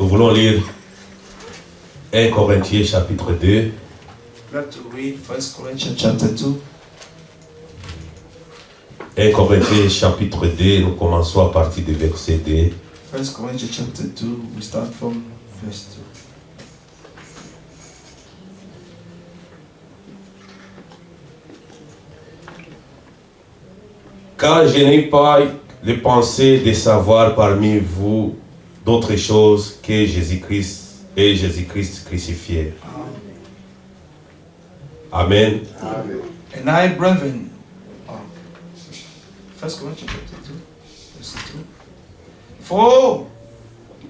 Nous voulons lire 1 Corinthiens chapitre 2. Let's read 1 Corinthians chapter 2. 1 Corinthiens chapitre 2, nous commençons à partir du verset 2. 1 Corinthians chapter 2, we start from verse 2. Car je n'ai pas les pensées de savoir parmi vous d'autres choses que Jésus-Christ et Jésus-Christ crucifié. Amen. Amen. And I, brethren, 1 Corinthians chapter 2, verse 2. For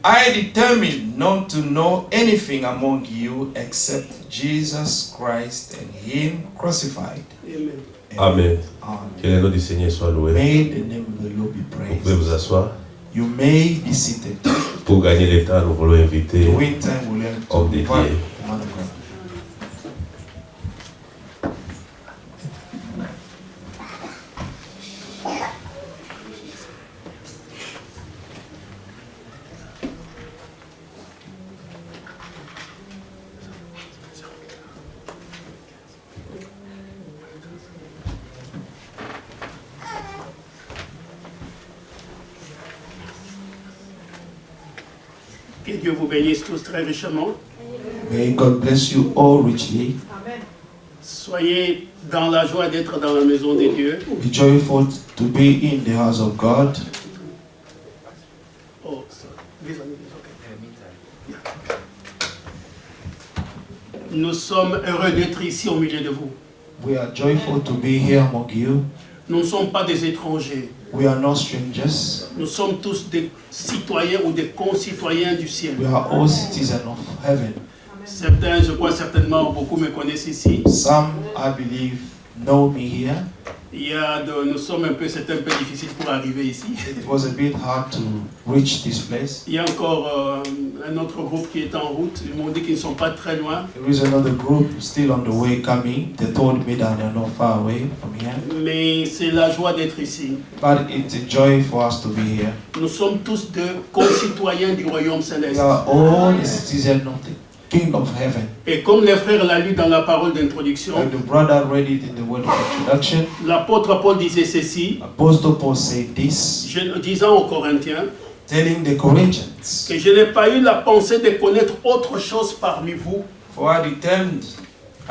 I determined not to know anything among you except Jesus Christ and Him crucified. Amen. Amen. Que le nom du Seigneur soit loué. May the name of the Lord be Vous praised. pouvez vous asseoir. You may be seated. Pour gagner le temps, nous voulons inviter To win time, we'll learn to homme de invite Dieu. the man of God. Que Dieu vous bénisse tous très richement. May God bless you all richly. Soyez dans la joie d'être dans la maison de Dieu. Be joyful to be in the house of God. Oh, sorry. Nous sommes heureux d'être ici au milieu de vous. We are joyful to be here among you. Nous ne sommes pas des étrangers. We are not strangers. Nous sommes tous des citoyens ou des concitoyens du ciel. We are all citizens of heaven. Certains, je crois certainement, beaucoup me connaissent ici. Some, I believe, know me here. C'est un peu difficile pour arriver ici. It was a bit hard to reach this place. Il y a encore un autre groupe qui est en route. Ils m'ont dit qu'ils ne sont pas très loin. There is another group still on the way coming. They told me that they're not far away from here. Mais c'est la joie d'être ici. But it's a joy for us to be here. Nous sommes tous des concitoyens du royaume céleste. We are all the citizens of the King of Heaven. Et comme les frères l'ont lu dans la parole d'introduction, Like the brother read it in the word of introduction. l'apôtre Paul disait ceci, Apostle Paul said this, disant aux Corinthiens, telling the Corinthians, que je n'ai pas eu la pensée de connaître autre chose parmi vous for I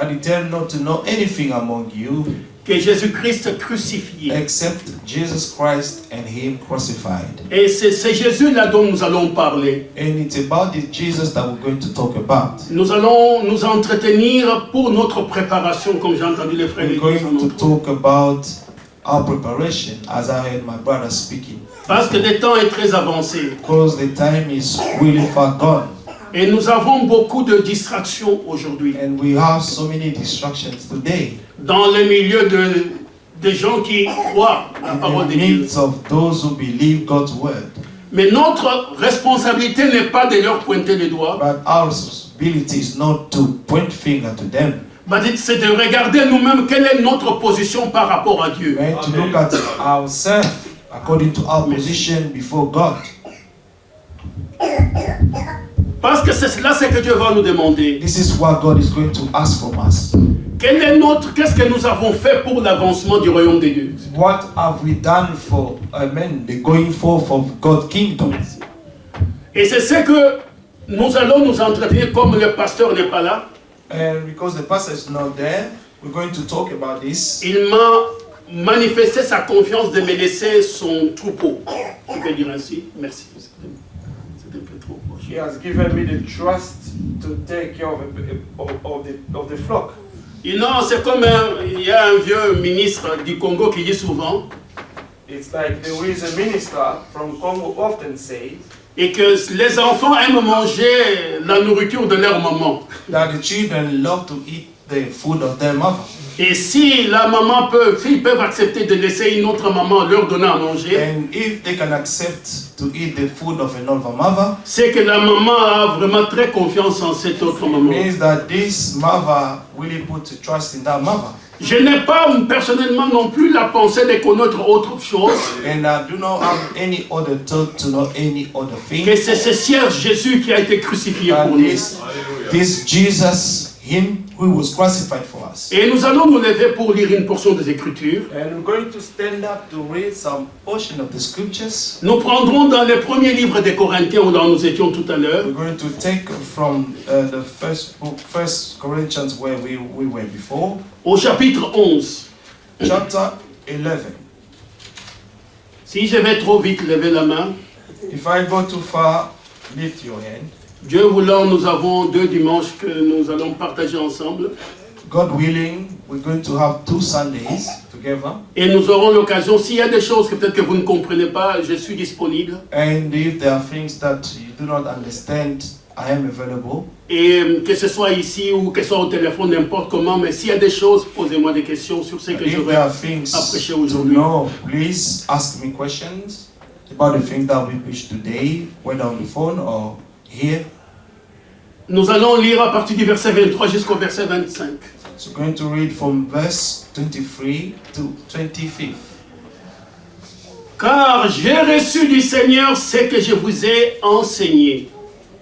determined not to know anything among you que Jésus-Christ crucifié. except Jesus Christ and Him crucified. Et c'est Jésus-là dont nous allons parler. And it's about this Jesus that we're going to talk about. Nous allons nous entretenir pour notre préparation, comme j'ai entendu les frères We're le dire en going to notre. talk about our preparation, as I heard my brother speaking. Parce que le temps est très avancé. Because the time is really far gone. Et nous avons beaucoup de distractions aujourd'hui. And we have so many distractions today. Dans le milieu de gens qui croient la parole In de the Dieu. midst of those who believe God's word. Mais notre responsabilité n'est pas de leur pointer le doigt, But our responsibility is not to point finger to them. mais c'est de regarder nous-mêmes quelle est notre position par rapport à Dieu. We have to look at ourselves according to our position before God. Parce que c'est là ce que Dieu va nous demander. This is what God is going to ask from us. Qu'est-ce que nous avons fait pour l'avancement du royaume de Dieu? What have we done for, the going forth of God's kingdom? Et c'est ce que nous allons nous entretenir comme le pasteur n'est pas là. And because the pastor is not there, we're going to talk about this. Il m'a manifesté sa confiance de me laisser son troupeau. Je peux dire ainsi. Merci. C'était un peu trop proche. He has given me the trust to take care of the flock. Et non, c'est comme il y a un vieux ministre du Congo qui dit souvent It's like there is a minister from Congo often says et que les enfants aiment manger la nourriture de leur maman. That the children love to eat the food of their mother. Et si la maman s'ils peuvent accepter de laisser une autre maman leur donner à manger, And if they can accept to eat the food of another mother, c'est que la maman a vraiment très confiance en cette autre maman. means that this mother really put trust in that mother. Je n'ai pas personnellement non plus la pensée de connaître autre chose And I do not have any other thought to know any other thing. que c'est ce Seigneur Jésus qui a été crucifié pour And nous. this Jesus, him who was crucified for us. Et nous allons nous lever pour lire une portion des Écritures. And we're going to stand up to read some portion of the scriptures. Nous prendrons dans le premier livre des Corinthiens où nous étions tout à l'heure. We're going to take from the first book, 1 Corinthians, where we were before, Au chapitre 11. chapter 11. Si je vais trop vite, levez la main. If I go too far, lift your hand. Dieu voulant, nous avons 2 dimanches que nous allons partager ensemble. God willing, we're going to have 2 Sundays together. Et nous aurons l'occasion, s'il y a des choses que peut-être que vous ne comprenez pas, je suis disponible. And if there are things that you do not understand, I am available. Et que ce soit ici ou que ce soit au téléphone, n'importe comment, mais s'il y a des choses, posez-moi des questions sur ce que je If vais there are things apprécier to aujourd'hui. know, please ask me questions about the things that we preach today, whether on the phone or here. Nous allons lire à partir du verset 23 jusqu'au verset 25. So we're going to read from verse 23 to 25. Car j'ai reçu du Seigneur ce que je vous ai enseigné.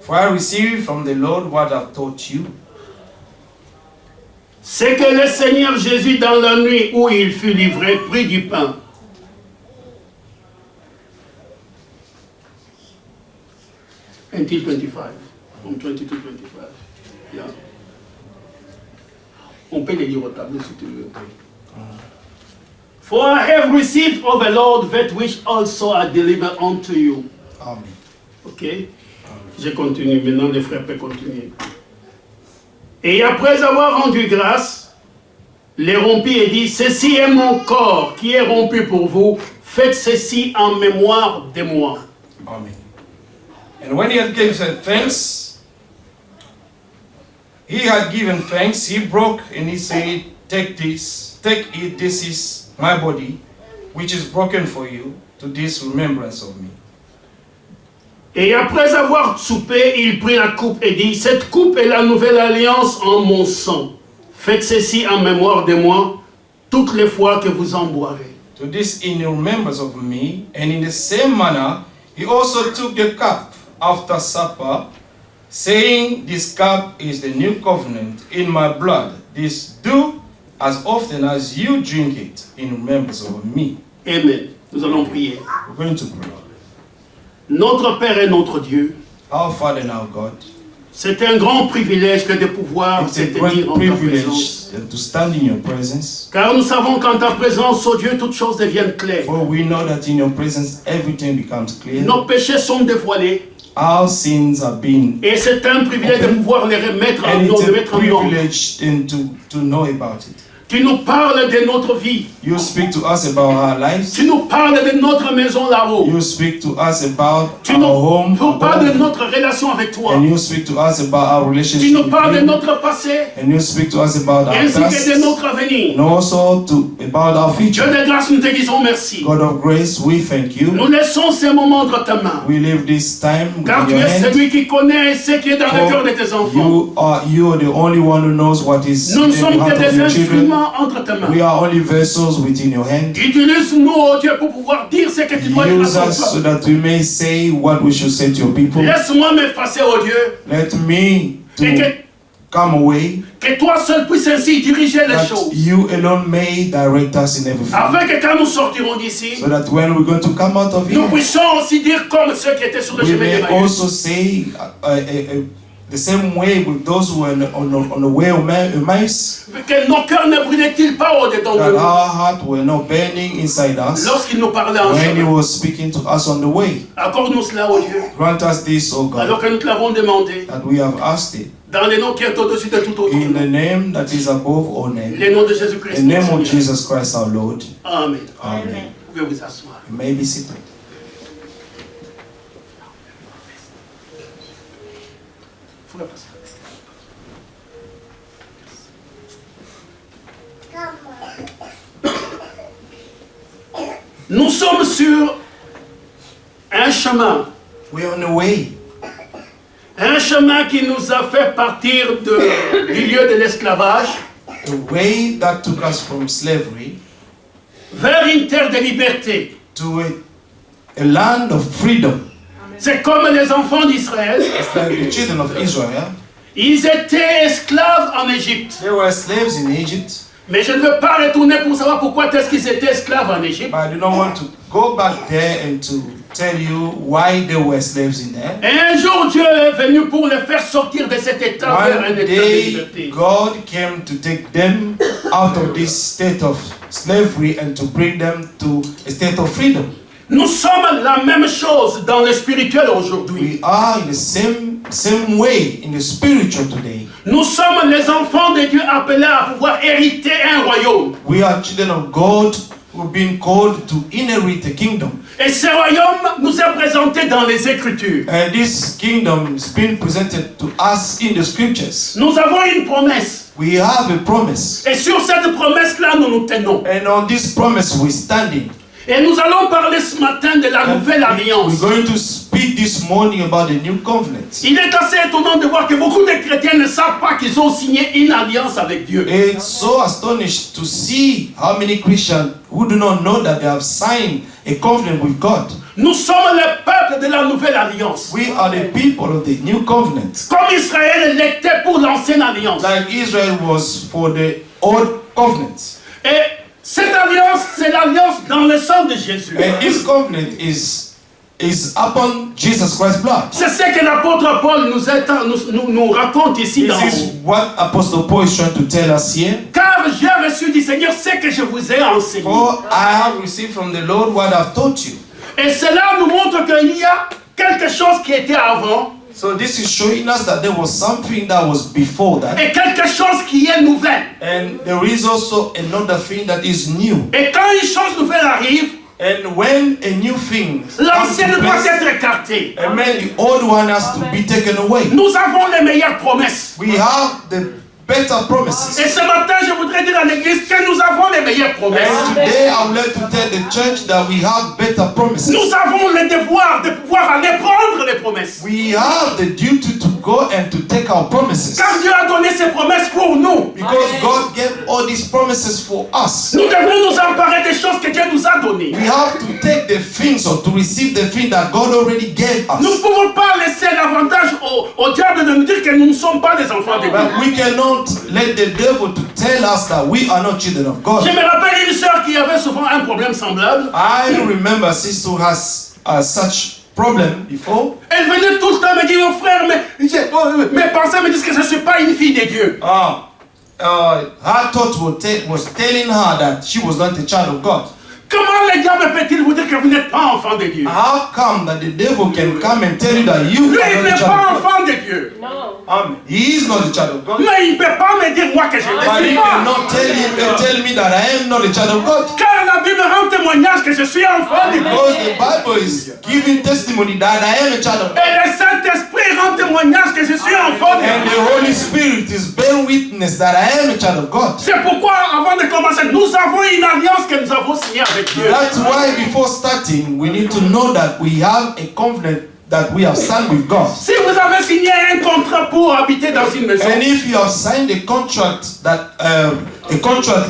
For I received from the Lord what I've taught you. C'est que le Seigneur Jésus, dans la nuit où il fut livré, prit du pain. Until 25. From 22 to 25. Yeah. On peut les lire au tableau si tu veux. For I have received of the Lord that which also I deliver unto you. Amen. Ok? Je continue, maintenant les frères peuvent continuer. Et après avoir rendu grâce, les rompit et dit, ceci est mon corps qui est rompu pour vous, faites ceci en mémoire de moi. Amen. And when he had given thanks, he broke and he said, take it, this is my body, which is broken for you, to this remembrance of me. Et après avoir soupé, il prit la coupe et dit, cette coupe est la nouvelle alliance en mon sang. Faites ceci en mémoire de moi, toutes les fois que vous en boirez. To this in remembrance of me, and in the same manner, he also took the cup after supper, saying, this cup is the new covenant in my blood. This do as often as you drink it in remembrance of me. Amen. Nous allons prier. We're going to pray. Notre Père et notre Dieu, Our Father and our God, c'est un grand privilège que de pouvoir it's se a tenir great en ta privilege présence. to stand in your presence. Car nous savons qu'en ta présence, oh Dieu, toutes choses deviennent claires. For we know that in your presence everything becomes clear. Nos péchés sont dévoilés. Our sins have been, Et c'est un privilège de pouvoir les remettre en and nom, it's de a mettre en nom. privilege then to know about it. Tu nous parles de notre vie. You speak to us about our lives. Tu nous parles de notre maison là-haut. You speak to us about Tu our home. nous parles de above. notre relation avec toi. And you speak to us about our Tu relationship nous with parles de you. notre passé, And you speak to us about our ainsi past. que de notre avenir. And also about our Dieu future. de grâce, nous te disons merci. God of grace, we thank you. Nous laissons ces moments entre ta main. We leave this time Car with tu your es hand. celui qui connaît ce qui est dans le cœur de tes enfants. You are the only one who knows what is Nous in ne the sommes heart que of des your children. instruments entre tes mains. We are only vessels within your hand. Utilise-nous, oh Dieu, pour pouvoir dire ce que tu dois dire à Use ton us so peuple. that we may say what we should say to your people. Laisse-moi m'effacer, oh Dieu, Let me et to come away, que toi seul puisses ainsi diriger les that choses. you alone may direct us in everything. Afin que quand nous sortirons d'ici, So that when we're going to come out of nous here, puissions aussi dire comme ceux qui étaient sur le we chemin may d'Emmaüs. also say the same way with those who are on the way of Emmaus, Que nos cœurs ne brûlaient-ils pas au-dedans de that nous our heart were not burning inside us lorsqu'il nous parlait en when he chemin. was speaking to us on the way. Accorde-nous cela, oh Dieu, Grant us this, O alors God, que nous te l'avons demandé, that we have asked it. dans le nom qui est au-dessus de tout autre In the nom. name that is above all name. Le nom de In Jésus-Christ. the name of notre Seigneur. Jesus Christ our Lord. Amen. Amen. Vous pouvez vous asseoir. You may be seated. Frère Pascal. Nous sommes sur un chemin. We're on the way. Un chemin qui nous a fait partir du lieu de l'esclavage the way that took us from slavery vers une terre de liberté. to a land of freedom. C'est comme les enfants d'Israël. It's like the children of Israel. Ils étaient esclaves en Égypte. They were slaves in Egypt. Mais je ne veux pas retourner pour savoir pourquoi est-ce qu'ils étaient esclaves en Égypte. But I do not want to go back there and to tell you why they were slaves in there. Et un jour, Dieu est venu pour les faire sortir de cet état vers un One état de day, liberté. God came to take them out of this state of slavery and to bring them to a state of freedom. Nous sommes la même chose dans le spirituel aujourd'hui. We are in the same way in the spiritual today. Nous sommes les enfants de Dieu appelés à pouvoir hériter un royaume. We are children of God who have been called to inherit a kingdom. Et ce royaume nous est présenté dans les Écritures. And this kingdom is being presented to us in the scriptures. Nous avons une promesse. We have a promise. Et sur cette promesse-là, nous nous tenons. And on this promise we're standing. Et nous allons parler ce matin de la nouvelle alliance. We're going to speak this morning about the new covenant. Il est assez étonnant de voir que beaucoup de chrétiens ne savent pas qu'ils ont signé une alliance avec Dieu. It's so astonishing to see how many Christians who do not know that they have signed a covenant with God. Nous sommes le peuple de la nouvelle alliance. We are the people of the new covenant. Comme Israël l'était pour l'ancienne alliance. Like Israel was for the old covenant. Et cette alliance, c'est l'alliance dans le sang de Jésus. And this covenant is upon Jesus Christ's blood. C'est ce que l'apôtre Paul nous raconte ici dans This is what Apostle Paul is trying to tell us here. Car j'ai reçu du Seigneur ce que je vous ai enseigné. For I have received from the Lord what I've taught you. Et cela nous montre qu'il y a quelque chose qui était avant. So this is showing us that there was something that was before that. Et quelque chose qui est nouvelle. And there is also another thing that is new. Et quand une chose nouvelle arrive, And when a new thing comes l'ancienne to doit place, être écartée. amen, the old one has to be taken away. Nous avons les meilleures promesses. We have the better promises. Et ce matin, je voudrais dire à l'église que nous avons les meilleures promesses. And today I would like to tell the church that we have better promises. Nous avons le devoir de pouvoir aller prendre les promesses. We have the duty to go and to take our promises. Car Dieu a donné ses promesses pour nous. Because God gave all these promises for us. Nous devons nous emparer des choses que Dieu nous a données. We have to take the things or to receive the thing that God already gave Nous ne us. pouvons pas laisser l'avantage au diable de nous dire que nous ne sommes pas des enfants de Dieu. But we cannot let the devil to tell us that we are not children of God. Je me rappelle une sœur qui avait souvent un problème semblable. I remember a sister who has such problem before. Elle venait tout le temps me dire, oh frère, mes pensées me disent que je ne suis pas une fille de Dieu. Her thought was telling her that she was not a child of God. Comment le diable peut-il vous dire que vous n'êtes pas enfant de Dieu? How come that the devil can come and tell you that you Lui, are il not a n'est child pas of God? enfant de Dieu. He is not a child of God. Mais il ne peut pas me dire, moi, que je ne But suis he pas. cannot tell me that I am not a child of God. Car la Bible rend témoignage que je suis enfant de Dieu. Because the Bible is giving testimony that I am a child of God. Et le Saint-Esprit rend témoignage que je suis enfant de And Dieu. the Holy Spirit is bearing witness that I am a child of God. C'est pourquoi, avant de commencer, nous avons une alliance que nous avons signée avec Dieu. That's why before starting, we need to know that we have a covenant that we have signed with God. Si vous avez signé un contrat pour habiter dans une maison, And if you have signed a contract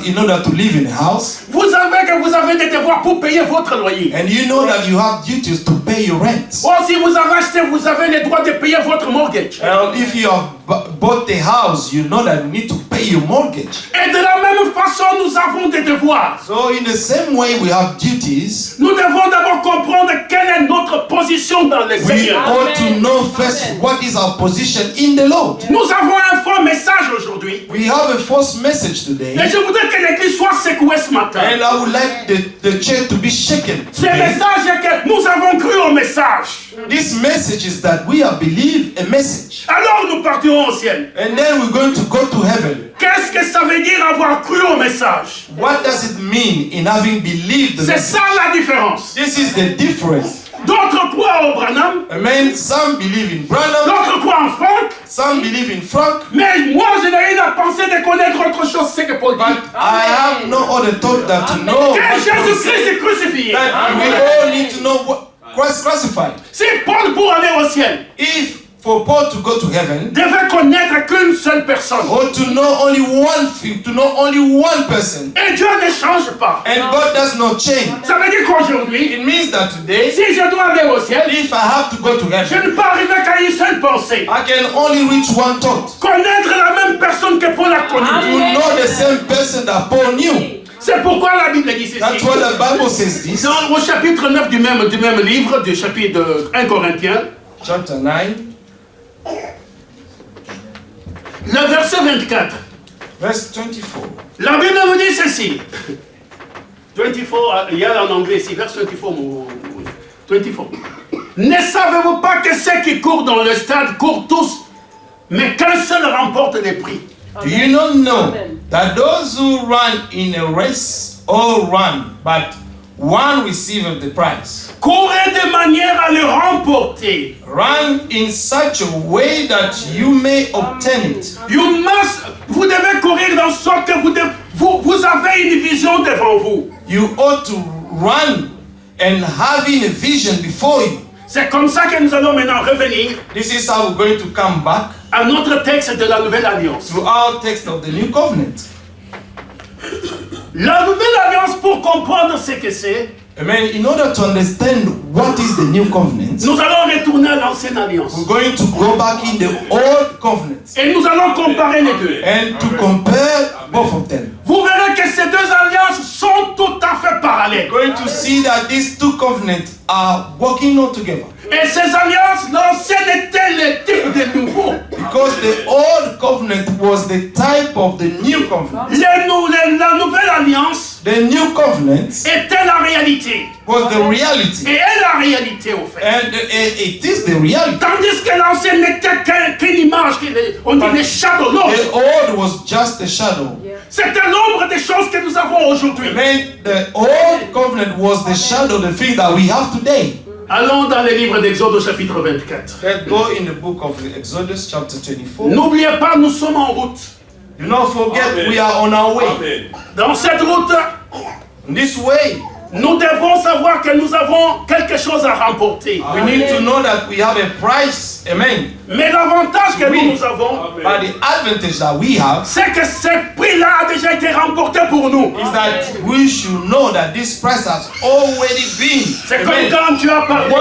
in order to live in a house, vous savez que vous avez des devoirs pour payer votre loyer. and you know that you have duties to pay your rent. Ou si vous avez acheté, vous avez le droit de payer votre mortgage. And if you have bought a house, you know that you need to pay your mortgage. Et de la même façon, nous avons des devoirs. So in the same way we have duties, Nous devons d'abord comprendre quelle est notre position dans le we Seigneur. ought to know first what is our position in the Lord. Nous avons un faux message aujourd'hui. We have a false message today, Et je voudrais que l'église soit secouée ce matin. and I would like the church to be shaken. Ce message est que nous avons cru au message. This message is that we have believed a message, Alors nous partirons au ciel. and then we're going to go to heaven. Qu'est-ce que ça veut dire avoir cru au message? What does it mean in having believed the C'est message? ça la différence. This is the difference. D'autres croient au Branham, Amen. Some believe in Branham, d'autres croient en Franck, some believe in Frank, mais moi je n'ai rien à penser de connaître autre chose, c'est que Paul dit. but I have no other thought than to know Que what Jésus-Christ est crucifié. that we all need to know what Christ crucified. Si Paul pour aller au ciel, If for Paul to go to heaven, devait connaître qu'une seule personne. or to know only one thing, to know only one person. Et Dieu ne change pas. And God does not change. Ça veut dire qu'aujourd'hui, It means that today, si je dois aller au ciel, if I have to go to je heaven, ne peux arriver qu'à une seule pensée. I can only reach one thought. Connaître la même personne que Paul a To connue. know the same person that Paul knew. C'est pourquoi la Bible dit That's ceci. why the Bible says this. Au chapitre 9 du même livre, du chapitre de 1 Corinthiens, Chapter 9, le verset 24. verse 24. La Bible nous dit ceci. 24, il y a en anglais ici, verset 24. 24. Ne savez-vous pas que ceux qui courent dans le stade courent tous, mais qu'un seul remporte les prix? Do you not know that those who run in a race all run, but one receives the prize? Courez de manière à le remporter. Run in such a way that you may obtain it. Vous devez courir dans sorte que vous avez une vision devant vous. You ought to run and having a vision before you. C'est comme ça que nous allons maintenant revenir This is how we're going to come back à notre texte de la Nouvelle Alliance. to our text of the New Covenant. La Nouvelle Alliance, pour comprendre ce que c'est, Amen. In order to understand what is the New Covenant, nous allons retourner à l'Ancienne Alliance. we're going to go back in the Old Covenant Et nous allons comparer les deux. and to compare both of them. Vous verrez que ces deux alliances sont tout à fait parallèles. We're going to see that these two covenants are working all together. Et ces alliances, l'ancienne était le type de nouveau. Because the Old Covenant was the type of the New Covenant. La nouvelle alliance The New Covenant était la réalité. was the reality. Et est la réalité au fait. And it is the reality. Tandis que l'ancienne n'était qu'une image, on dit les shadows. The old was just a shadow. C'était l'ombre des choses que nous avons aujourd'hui. Amen. The Old Covenant was the shadow, the thing that we have today. Allons dans le livre d'Exode au chapitre 24. Let's go in the book of Exodus chapter 24. N'oubliez pas, nous sommes en route. Do not forget we are on our way. Dans cette route, In this way, nous devons savoir que nous avons quelque chose à remporter. we need to know that we have a price. Amen. Mais l'avantage que nous avons, But the advantage that we have c'est que ce prix-là a déjà été remporté pour nous. is that we should know that this price has already been C'est comme amen, quand tu as parlé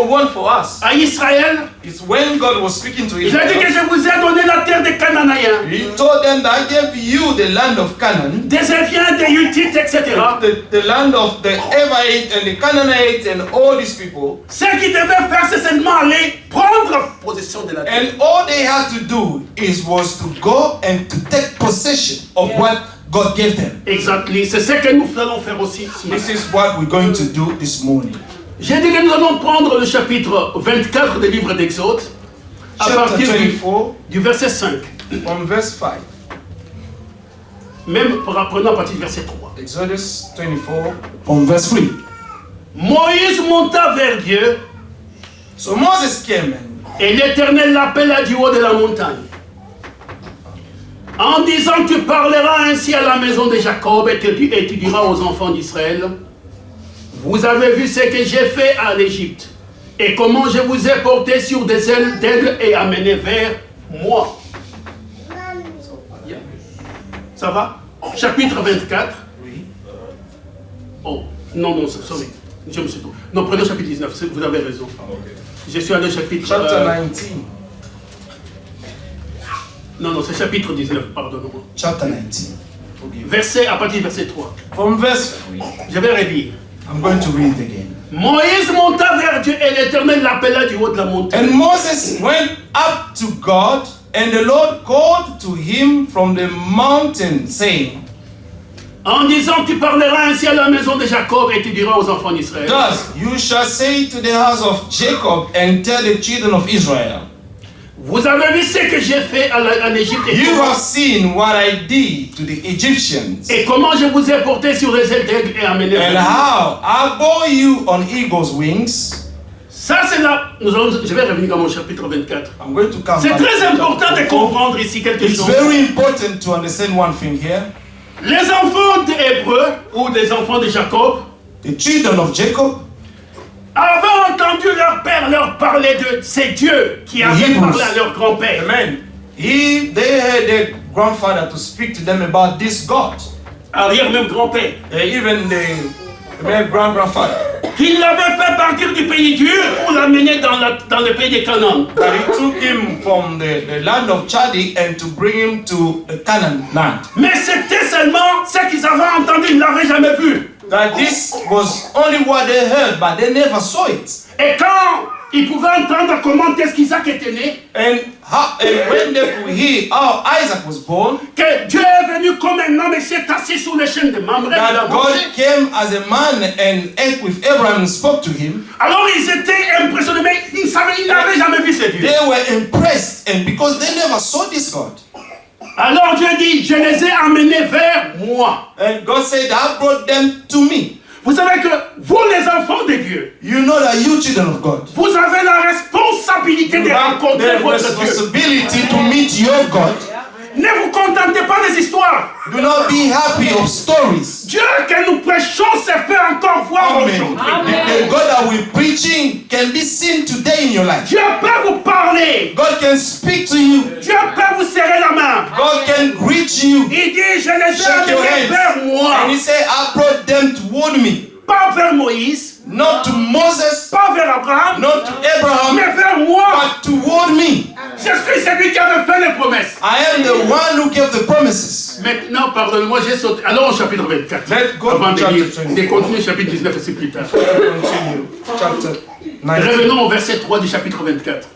one for us. à Israël. It's when God was speaking to Il a dit que Israel. je vous ai donné la terre des Cananéens, He told them that I gave you the land of Canaan, des Éviens, des Hittites, etc. the land of the Evite and the Canaanites and all these people. Ce qu'ils devaient faire, c'est seulement aller prendre possession de la terre. And all they had to do was to go and to take possession of what God gave them. Exactly. C'est ce que nous allons faire aussi ce matin. This is what we're going to do this morning. J'ai dit que nous allons prendre le chapitre 24 du livre d'Exode, à Chapter partir 24, du verset 5. from verse 5. Même prenons à partir du verset 3. Exodus 24, from verse 3. Moïse monta vers Dieu, So Moses came et l'Éternel l'appela du haut de la montagne, en disant: tu parleras ainsi à la maison de Jacob et tu diras aux enfants d'Israël: vous avez vu ce que j'ai fait à l'Égypte, et comment je vous ai porté sur des ailes d'aigle et amené vers moi. Ça va? Chapitre 24. Oh, non, sorry. Je me suis trompé. Non, prenez chapitre 19, vous avez raison. Je suis allé au chapitre... Chapter 19. Non, c'est chapitre 19, pardonnez-moi. Chapter 19. Verset, à partir du verset 3. From verse 3. Je vais relire. I'm going to read it again. Moïse monta vers Dieu et l'Éternel l'appela du haut de la montagne. And Moses went up to God, and the Lord called to him from the mountain, saying, En disant: tu parleras ainsi à la maison de Jacob et tu diras aux enfants d'Israël: thus you shall say to the house of Jacob and tell the children of Israel, vous avez vu ce que j'ai fait à l'Égypte you have seen what I did to the Egyptians, et comment je vous ai porté sur les ailes d'aigle et amené vers and moi. how I bore you on eagle's wings. Ça, c'est là. Je vais revenir dans mon chapitre 24. I'm going to come C'est back très to important chapter de 4. comprendre ici quelque It's chose. very important to understand one thing here. Les enfants d'Hébreu ou des enfants de Jacob, The children of Jacob, avaient entendu leur père leur parler de ces dieux qui avaient parlé à leur grand-père. Amen. They heard their grandfather to speak to them about this God. Arrière même grand-père. Even their grandfather. Qu'il l'avait fait partir du pays dur pour l'amener dans le pays de Canaan. That he took him from the land of Chadi and to bring him to the Canaan land. Mais c'était seulement ce qu'ils avaient entendu, ils ne l'avaient jamais vu. That this was only what they heard, but they never saw it. Et quand ils pouvaient entendre comment est-ce qu'Isaac était né, And when they could hear how Isaac was born, que Dieu est venu comme un homme et s'est assis sur le chêne de Mamré. that God came as a man and ate with Abraham and spoke to him, Alors ils étaient impressionnés, mais ils n'avaient jamais vu ce Dieu. they were impressed, and because they never saw this God. Alors Dieu dit, je les ai amenés vers moi. And God said, I brought them to me. Vous savez que vous, les enfants de Dieu, You know that you children of God, vous avez la responsabilité you de have rencontrer the votre Dieu. responsibility to meet your God. Ne vous contentez pas des histoires. Do not be happy of stories. Dieu que nous prêchons se fait encore voir Amen. aujourd'hui. The God that we're preaching can be seen today in your life. Dieu peut vous parler. God can speak to you. Dieu peut vous serrer la main. God can greet you. Il dit, je les ai Shake your amenés vers hands. moi. And he said, I brought them toward me. Pas vers Moïse, Not to Moses, pas vers Abraham, not to Abraham, mais vers moi. but toward me. Je suis celui qui avait fait les promesses. I am the one who gave the promises. Maintenant, pardonne-moi, j'ai sauté. Alors au chapitre 24. Let's go Avant to de chapter lire, 24. de continuer chapitre 19 et c'est plus tard. Continue. Chapter 19. Revenons au verset 3 du chapitre 24.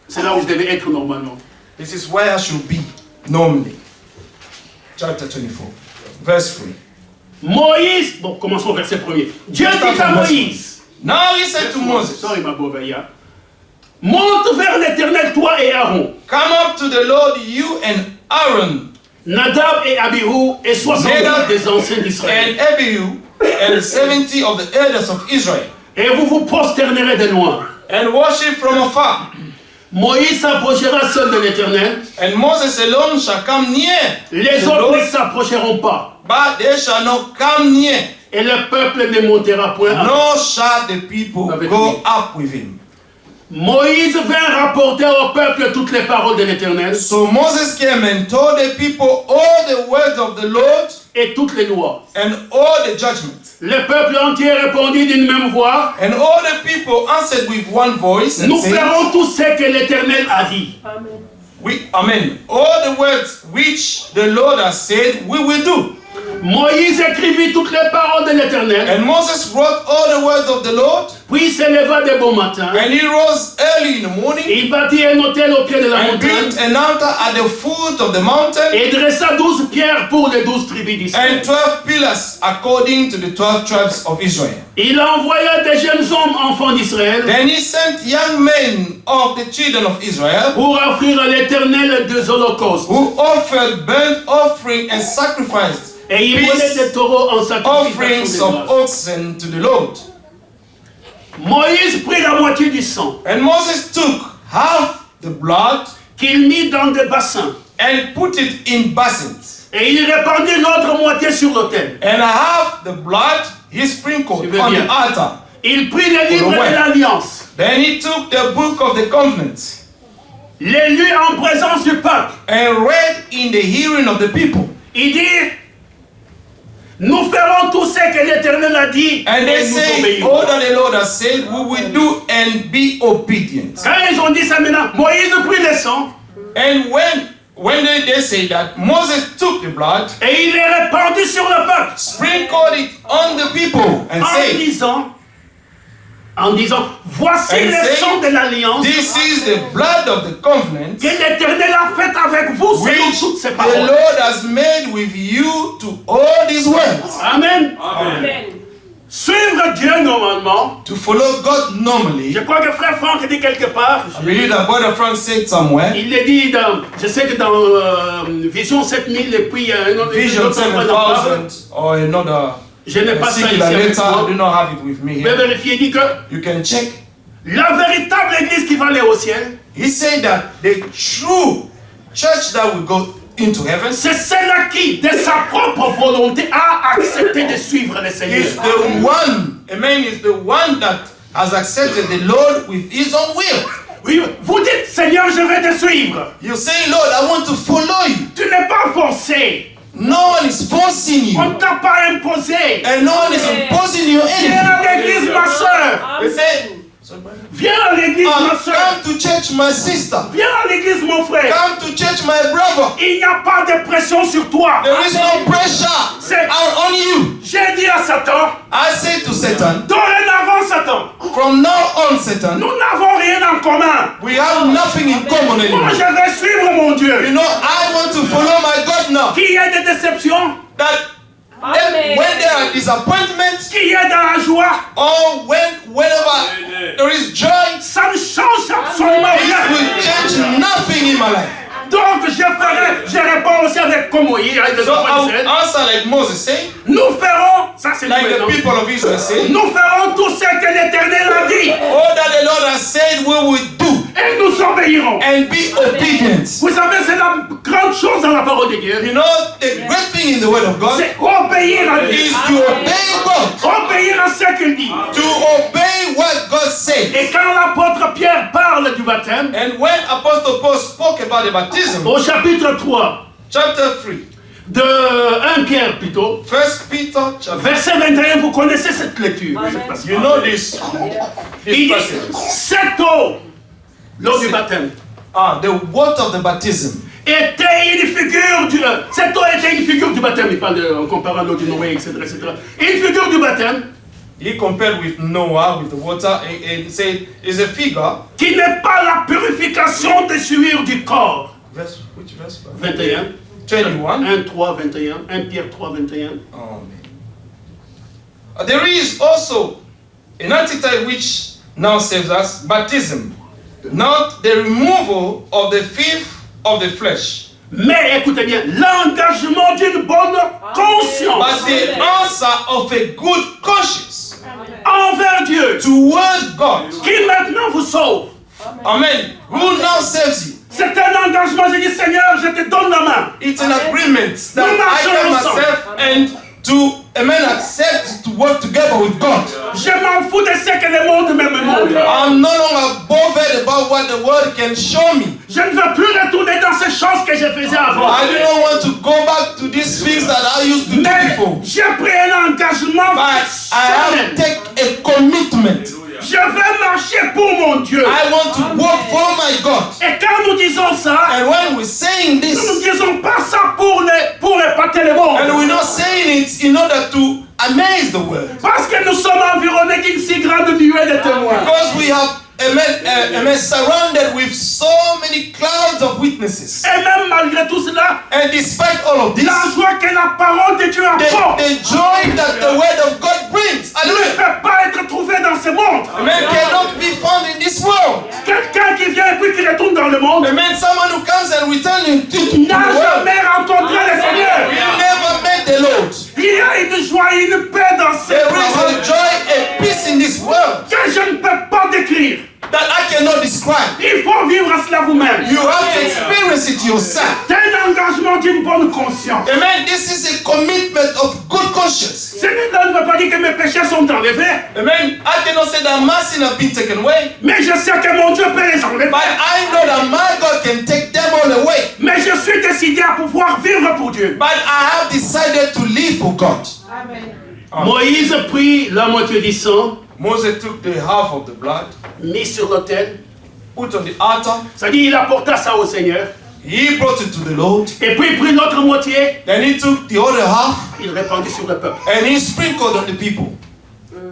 C'est là où je devais être normalement. This is where I should be normally. Chapter 24, verse 3. Moïse, bon, commençons au verset 1er. Dieu dit à Moïse, Now he said to Moses, sorry ma Bovaya, monte vers l'Éternel, toi et Aaron, come up to the Lord, you and Aaron, Nadab et Abihu, et 70 Nadab des anciens d'Israël. and Abihu, and 70 of the elders of Israel, Et vous vous prosternerez de loin. and worship from afar. Moïse s'approchera seul de l'Éternel, And Moses alone shall come near les the autres Lord, ne s'approcheront pas, but they shall not come near, et le peuple ne montera point à nor shall the people Avec go lui. up with him. Moïse vint rapporter au peuple toutes les paroles de l'Éternel So Moses came and told the people all the words of the Lord et toutes les lois. and all the judgments. Le peuple entier répondit d'une même voix, And all the people answered with one voice and nous said, ferons tout ce que l'Éternel a dit. Amen. All the words which the Lord has said, we will do. Moïse écrivit toutes les paroles de l'Éternel, And Moses wrote all the words of the Lord, puis s'éleva de bon matin. and he rose early in the morning Il bâtit un autel au pied de la and montagne built an altar at the foot of the mountain et dressa 12 pierres pour les 12 tribus d'Israël. and 12 pillars according to the 12 tribes of Israel. Il envoya des jeunes hommes, enfants d'Israël, Then he sent young men of the children of Israel pour offrir à l'Éternel des holocaustes. who offered burnt offering and sacrificed Et il volait des taureaux en sacrifice offerings d'action de of grâce. oxen to the Lord. Moïse prit la moitié du sang And Moses took half the blood qu'il mit dans des bassins. and put it in basins, Et il répandit l'autre moitié sur l'autel. and half the blood he sprinkled Je veux on bien. the altar. Il prit le livre Ouais. de l'Alliance, Then he took the book of the covenant les lut en présence du peuple. and read in the hearing of the people. Il dit, nous ferons tout ce que l'Éternel a dit And they et nous say, obéirons. all that the Lord has said, we will do and be obedient. Quand ils ont dit ça maintenant, Moïse prit le sang And when they say that, Moses took the blood, et il les répandit sur le peuple sprinkled it on the people, and said, en disant, voici And le say, sang de l'Alliance this is the blood of the covenant que l'Éternel a fait avec vous selon which toutes ses the paroles. Lord has made with you to all these words. Amen. Suivre Dieu normalement. To follow God normally, Je crois que frère Franck dit quelque part, I believe that Brother Frank said somewhere, il le dit dans, je sais que dans Vision 7000 et puis un autre Vision endroit, il en parle. 7000 or another Je n'ai pas ça ici secular avec letter, I moi. do not have it with me Vous pouvez here. vérifier, il dit que You can check. la véritable église qui va aller au ciel, He said that the true church that will go into heaven c'est celle-là qui, de sa propre volonté, a accepté de suivre le Seigneur. is the one, amen, is the one that has accepted the Lord with his own will. Oui, vous dites, Seigneur, je vais te suivre. You say, Lord, I want to follow you. Tu n'es pas forcé. No one is forcing On you. ne t'a pas imposé. And no one is imposing you Viens à anything. l'église, ma soeur. They say, Viens à l'église, ma soeur. come to church, my sister. Viens à l'église, mon frère. Come to church, my brother. Il n'y a pas de pression sur toi. There is no pressure C'est- on you. J'ai dit à Satan, I say to Satan, dorénavant, Satan, from now on, Satan, nous n'avons rien en commun. we have nothing in common Moi, anymore. je vais suivre mon You Dieu. know, I want to follow my God now. Qu'il y ait des déceptions, That when there are disappointments, qu'il y ait de la joie, or whenever there is joy, ça ne change absolument it will rien. change nothing in my life. Donc, je réponds aussi avec comme Moïse, avec les So enfants I will d'Israël. answer like Moses said, Nous ferons, ça c'est like the maintenant. people of Israel say, Nous ferons tout ce que l'Éternel a dit all that the Lord has said we will do, et nous obéirons. and be obedient. Vous savez, c'est la grande chose dans la parole de Dieu. You know, the great thing in the word of God C'est obéir à Dieu. is to obey God, Obéir à ce qu'il dit. to obey what God says. Et quand l'apôtre Pierre parle du baptême, And when Apostle Paul spoke about the baptism, au chapitre 3, chapter 3, de 1 Pierre plutôt, 1 Peter chapter, verset 21, vous connaissez cette lecture. Je sais pas si- you know this Il dit, passage. cette eau, l'eau du baptême, The water of the baptism était une figure du... cette eau était une figure du baptême. Il parle en comparant l'eau du Noé, etc., etc. Une figure du baptême he compared with Noah, with the water, and said is a figure. qui n'est pas la purification des souillures du corps. Verse, which verse? 21. 21. 1, 3, 21. 1 Pierre 3, 21. Oh, man. There is also an antitype which now saves us, baptism, not the removal of the filth of the flesh, Mais écoutez bien, l'engagement d'une bonne conscience but the answer of a good conscience envers Dieu toward God. qui maintenant vous sauve. Amen. Who now saves you? C'est un engagement. J'ai dit, Seigneur, je te donne la main. It's an agreement that I can myself and to accept to work together with God. Je m'en fous de ce que le monde me montre. I'm no longer bothered about what the world can show me. Je ne veux plus retourner dans ces choses que je faisais avant. I do not want to go back to these things that I used to do Mais before. j'ai pris un engagement But I have to personnel. take a commitment. Je vais marcher pour mon Dieu. I want to work for my God. Et quand nous disons ça, And when we're saying nous ne this, disons pas ça pour épater le and monde. we're not saying it in order to amaze the world, Parce que nous sommes environnés d'une si grande nuée de témoins. because we have surrounded with so many clouds of witnesses. Et même malgré tout cela, And despite all of this, la joie que la parole de Dieu apporte the joy that the word of God brings, ne hallelujah, peut pas être trouvé dans ce monde. amen, cannot be found in this world. Quelqu'un qui vient et puis qui retourne dans le monde Amen. Someone who comes and returns into the n'a world, jamais rencontré le Seigneur. you never met the Lord. Il y a une joie et une paix dans ce There is monde a joy and peace in this world que je ne peux pas décrire. that I cannot describe. Il faut vivre cela vous-même. You have to experience it yourself. C'est un engagement d'une bonne conscience. Amen. This is a commitment of good conscience. Cela ne veut pas dire que mes péchés sont enlevés, Amen. I cannot say that my sin have been taken away, mais je sais que mon Dieu peut les enlever. but I know that my God can take them all away. Mais je suis décidé à pouvoir vivre pour Dieu. But I have decided to live for God. Moïse prit la moitié du sang, Moses took the half of the blood, mis sur l'autel. put on the altar. Ça dit, il apporta ça au Seigneur. He brought it to the Lord. Et puis il prit l'autre moitié, Then he took the other half il répandit sur le peuple. and he sprinkled on the people.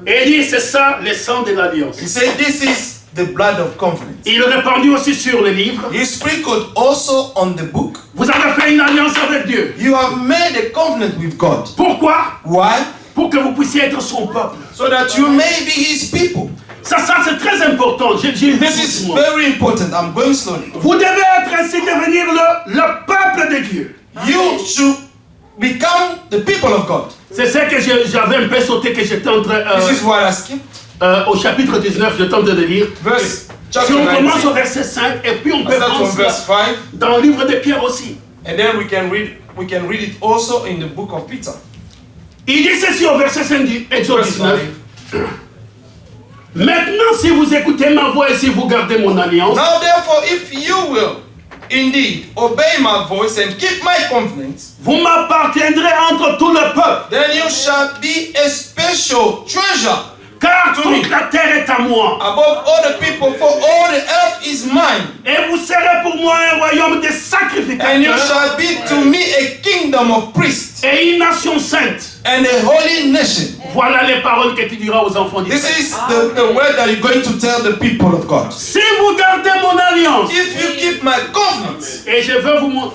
Et il dit, c'est ça le sang de l'alliance. He said, this is the blood of covenant. Il répandit aussi sur le livre. He sprinkled also on the book. Vous avez fait une alliance avec Dieu. You have made a covenant with God. Pourquoi? Why? Pour que vous puissiez être son peuple. So that you may be his people. Ça c'est très important. This is very important. I'm going slowly. Vous devez être ainsi devenir le peuple de Dieu. You should become the people of God. C'est ce que j'avais un peu sauté, que j'étais en train... This is what I skipped. au chapitre 19, je tente de le lire. Verse Si chapter on commence 19. au verset 5, et puis on I peut start prendre from verse cela 5. dans le livre de Pierre aussi. And then we can read it also in the book of Peter. Il dit ceci au verset 5 du Exode Verse 19. 5. Maintenant, si vous écoutez ma voix et si vous gardez mon alliance, Now therefore, if you will indeed obey my voice and keep my covenants, vous m'appartiendrez entre tout le peuple. then you shall be a special treasure Car to me toute la terre est à moi. above all the people, for all the earth is mine. Et vous serez pour moi un royaume de And you sacrificateurs shall be to me a kingdom of priests et une nation sainte. and a holy nation. Voilà les paroles que tu diras aux enfants This d'Israël. is the word that you're going to tell the people of God. Si vous gardez mon alliance, If you keep my covenants, et je veux vous...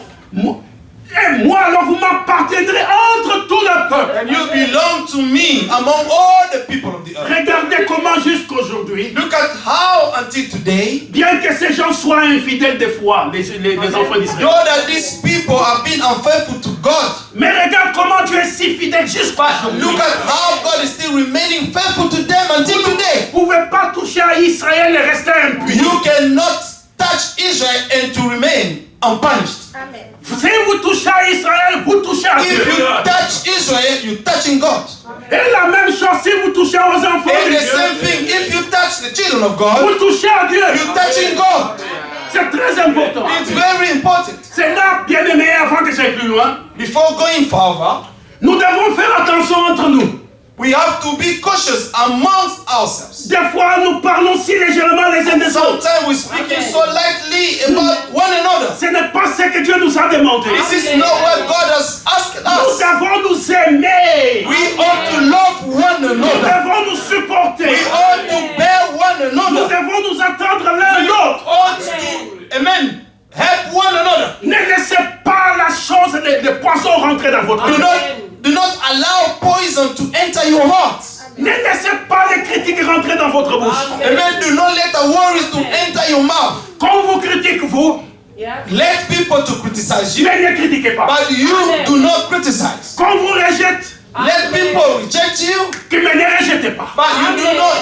Et moi, alors vous m'appartiendrez entre tout le peuple. and you belong to me among all the people of the earth. Regardez comment jusqu'aujourd'hui, Look at how until today, bien que ces gens soient infidèles des fois, les enfants d'Israël. know that these people have been unfaithful to God. Mais regarde comment Dieu est si fidèle jusqu'à aujourd'hui. Look at how God is still remaining faithful to them until today. Vous ne pouvez pas toucher à Israël et rester impuni. You cannot touch Israel and to remain unpunished. Si vous touchez à Israël, vous touchez à If Dieu. you touch Israel, you're touching God. Et la même chose si vous touchez aux enfants And de the Dieu, same thing, if you touch the children of God, vous touchez à Dieu. you're touching God. C'est très important. It's very important. C'est là, bien aimé, avant que j'aille plus loin, Before going further, nous devons faire attention entre nous. we have to be cautious amongst ourselves. Des fois, nous parlons si légèrement les uns des autres. Sometimes we're speaking so lightly about one another. Ce n'est pas ce que Dieu nous a demandé. This is not what God has asked Nous us. devons nous aimer. We ought to love one Nous another. devons nous supporter. We ought to bear one Nous another. devons nous attendre l'un l'autre. Ought to, amen, help one another. Ne laissez pas la chose, le poison rentrer dans votre cœur. Do not allow poison to enter your heart. Ne laissez pas les critiques rentrer dans votre bouche. Amen. Do not let the worries to enter your mouth. Quand on vous critique, vous, Let people to criticize you, mais ne critiquez pas. but you do not criticize. Quand on vous rejette, Let people reject you, mais ne rejetez pas. but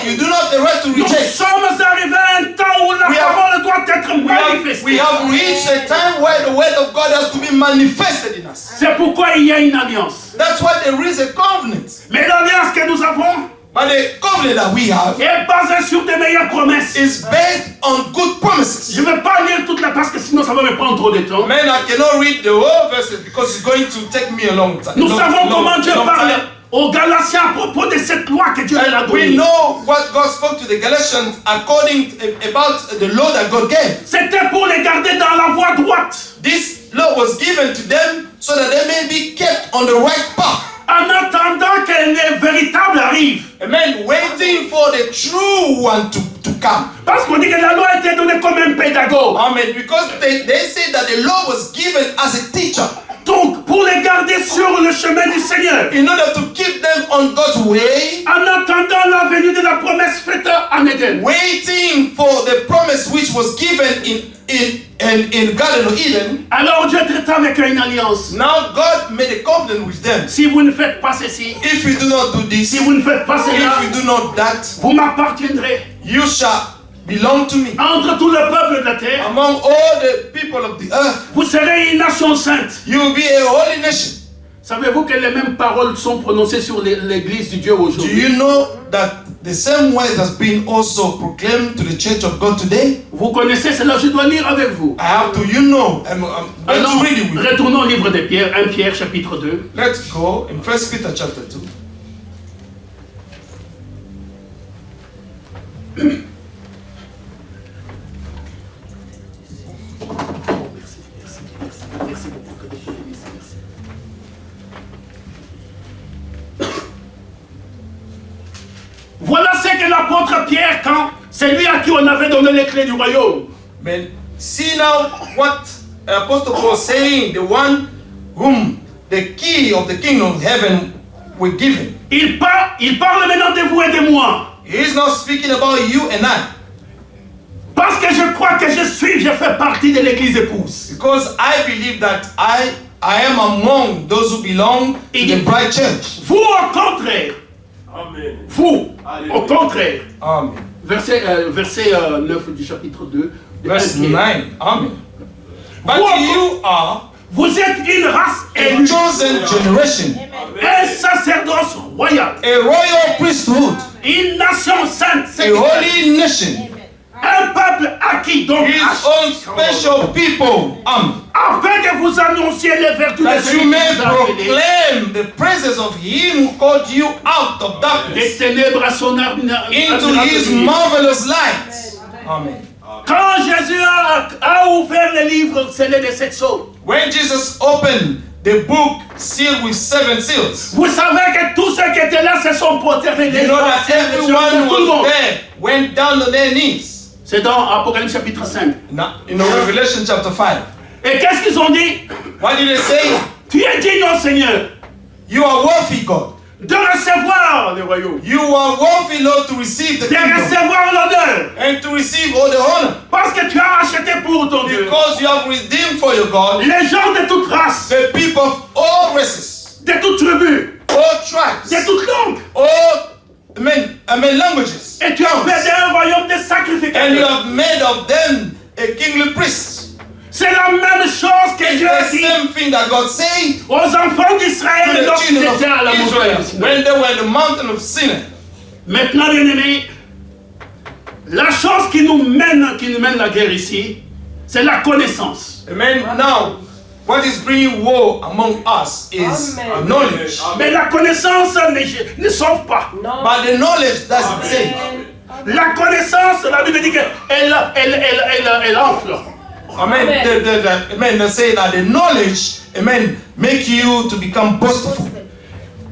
you do not have the right to Nous reject. sommes arrivés à un temps où la We have- parole doit être manifestée. We have reached a time where the word of God has to be manifested in us. C'est pourquoi il y a une alliance. That's why there is a covenant. Mais l'alliance que nous avons But the covenant that we have est basée sur des meilleures promesses. is based on good promises. Je ne vais pas lire toute la parce que sinon ça va me prendre trop de temps. Man, I cannot read the whole verses because it's going to take me a long time. Nous savons comment Dieu long parle time. aux Galatiens à propos de cette loi que Dieu a And we donnée. know what God spoke to the Galatians about the law that God gave. C'était pour les garder dans la voie droite. This law was given to them so that they may be kept on the right path. En attendant que le véritable arrive. Amen. Waiting for the true one to come. Parce qu'on dit que la loi a été donnée comme un pédagogue. Amen. Because they say that the law was given as a teacher. Donc, pour les garder sur le chemin du Seigneur. In order to keep them on God's way. En attendant la venue de la promesse faite en Éden. Waiting for the promise which was given in Garden of Eden. Alors Dieu traite avec une alliance. Now God made a covenant with them. Si vous ne faites pas ceci, If you do not do this, si vous ne faites pas cela, if you do not that, vous m'appartiendrez you shall belong to me. entre tout le peuple de la terre. Among all the people of the earth, Vous serez une nation sainte. you will be a holy nation. Savez-vous que les mêmes paroles sont prononcées sur l'église du Dieu Do aujourd'hui? you know that the same word has been also proclaimed to the church of God today? Vous connaissez cela, je dois lire avec vous. I have to, you know, I'm going Alors, to read it with you. retournons au livre de Pierre, 1 Pierre chapitre 2. Let's go in 1 Peter chapter 2. Voilà ce que l'apôtre Pierre, quand c'est lui à qui on avait donné les clés du royaume. But see now what Apostle Paul is saying, the one whom the key of the kingdom of heaven were given. Il parle maintenant de vous et de moi. He is not speaking about you and I. Parce que je crois que je fais partie de l'église épouse. Because I believe that I am among those who belong to the bride church. Vous, au contraire. Amen. Vous, au contraire. Amen. Verset 9 du chapitre 2. Verse 9. Amen. But Vous, you are vous êtes une race a élue, chosen generation, un sacerdoce royal, a royal priesthood, une nation sainte, c'est holy nation, un peuple acquis, donc his own special people, afin que vous annonciez les vertus de that celui you qui may vous a appelés proclaim the praises of him who called you out of des darkness ténèbres à son into his marvelous light. Amen. Quand Jésus a ouvert les livres scellés de cette sceaux, When Jesus opened the book sealed with 7 seals, vous savez que tous ceux qui étaient là se sont prosternés. you Les know gens, that les everyone gens, tout le who monde. was there went down on their knees. C'est dans Apocalypse chapitre 5. Now, in Revelation chapter 5. Et qu'est-ce qu'ils ont dit? What did they say? Tu es digne, ô Seigneur, You are worthy, God. de recevoir le royaume, You are worthy, Lord, to receive the de kingdom recevoir l'honneur, and to receive all the honor. parce que tu as acheté pour ton Dieu Because you have redeemed for your God les gens de toute race, the people of all races, de toute tribu, all tribes, de toute langue. all languages. Et tu as fait d'un royaume de And you sacrificateurs. have made of them a kingly priest. C'est la même chose que It's Dieu a the dit same thing that God said aux enfants to d'Israël the lorsqu'ils children of étaient à la montagne. Israel when they were at the mountain of Sinai. Maintenant, bien-aimés, la chose qui nous mène la guerre ici, c'est la connaissance. Amen. Now, what is bringing war among us is Amen. knowledge. Mais la connaissance ne sauve pas. Non. But the knowledge doesn't save. La connaissance, la Bible dit qu'elle enfle. Amen. Amen. Amen. They say that the knowledge, amen, make you to become boastful.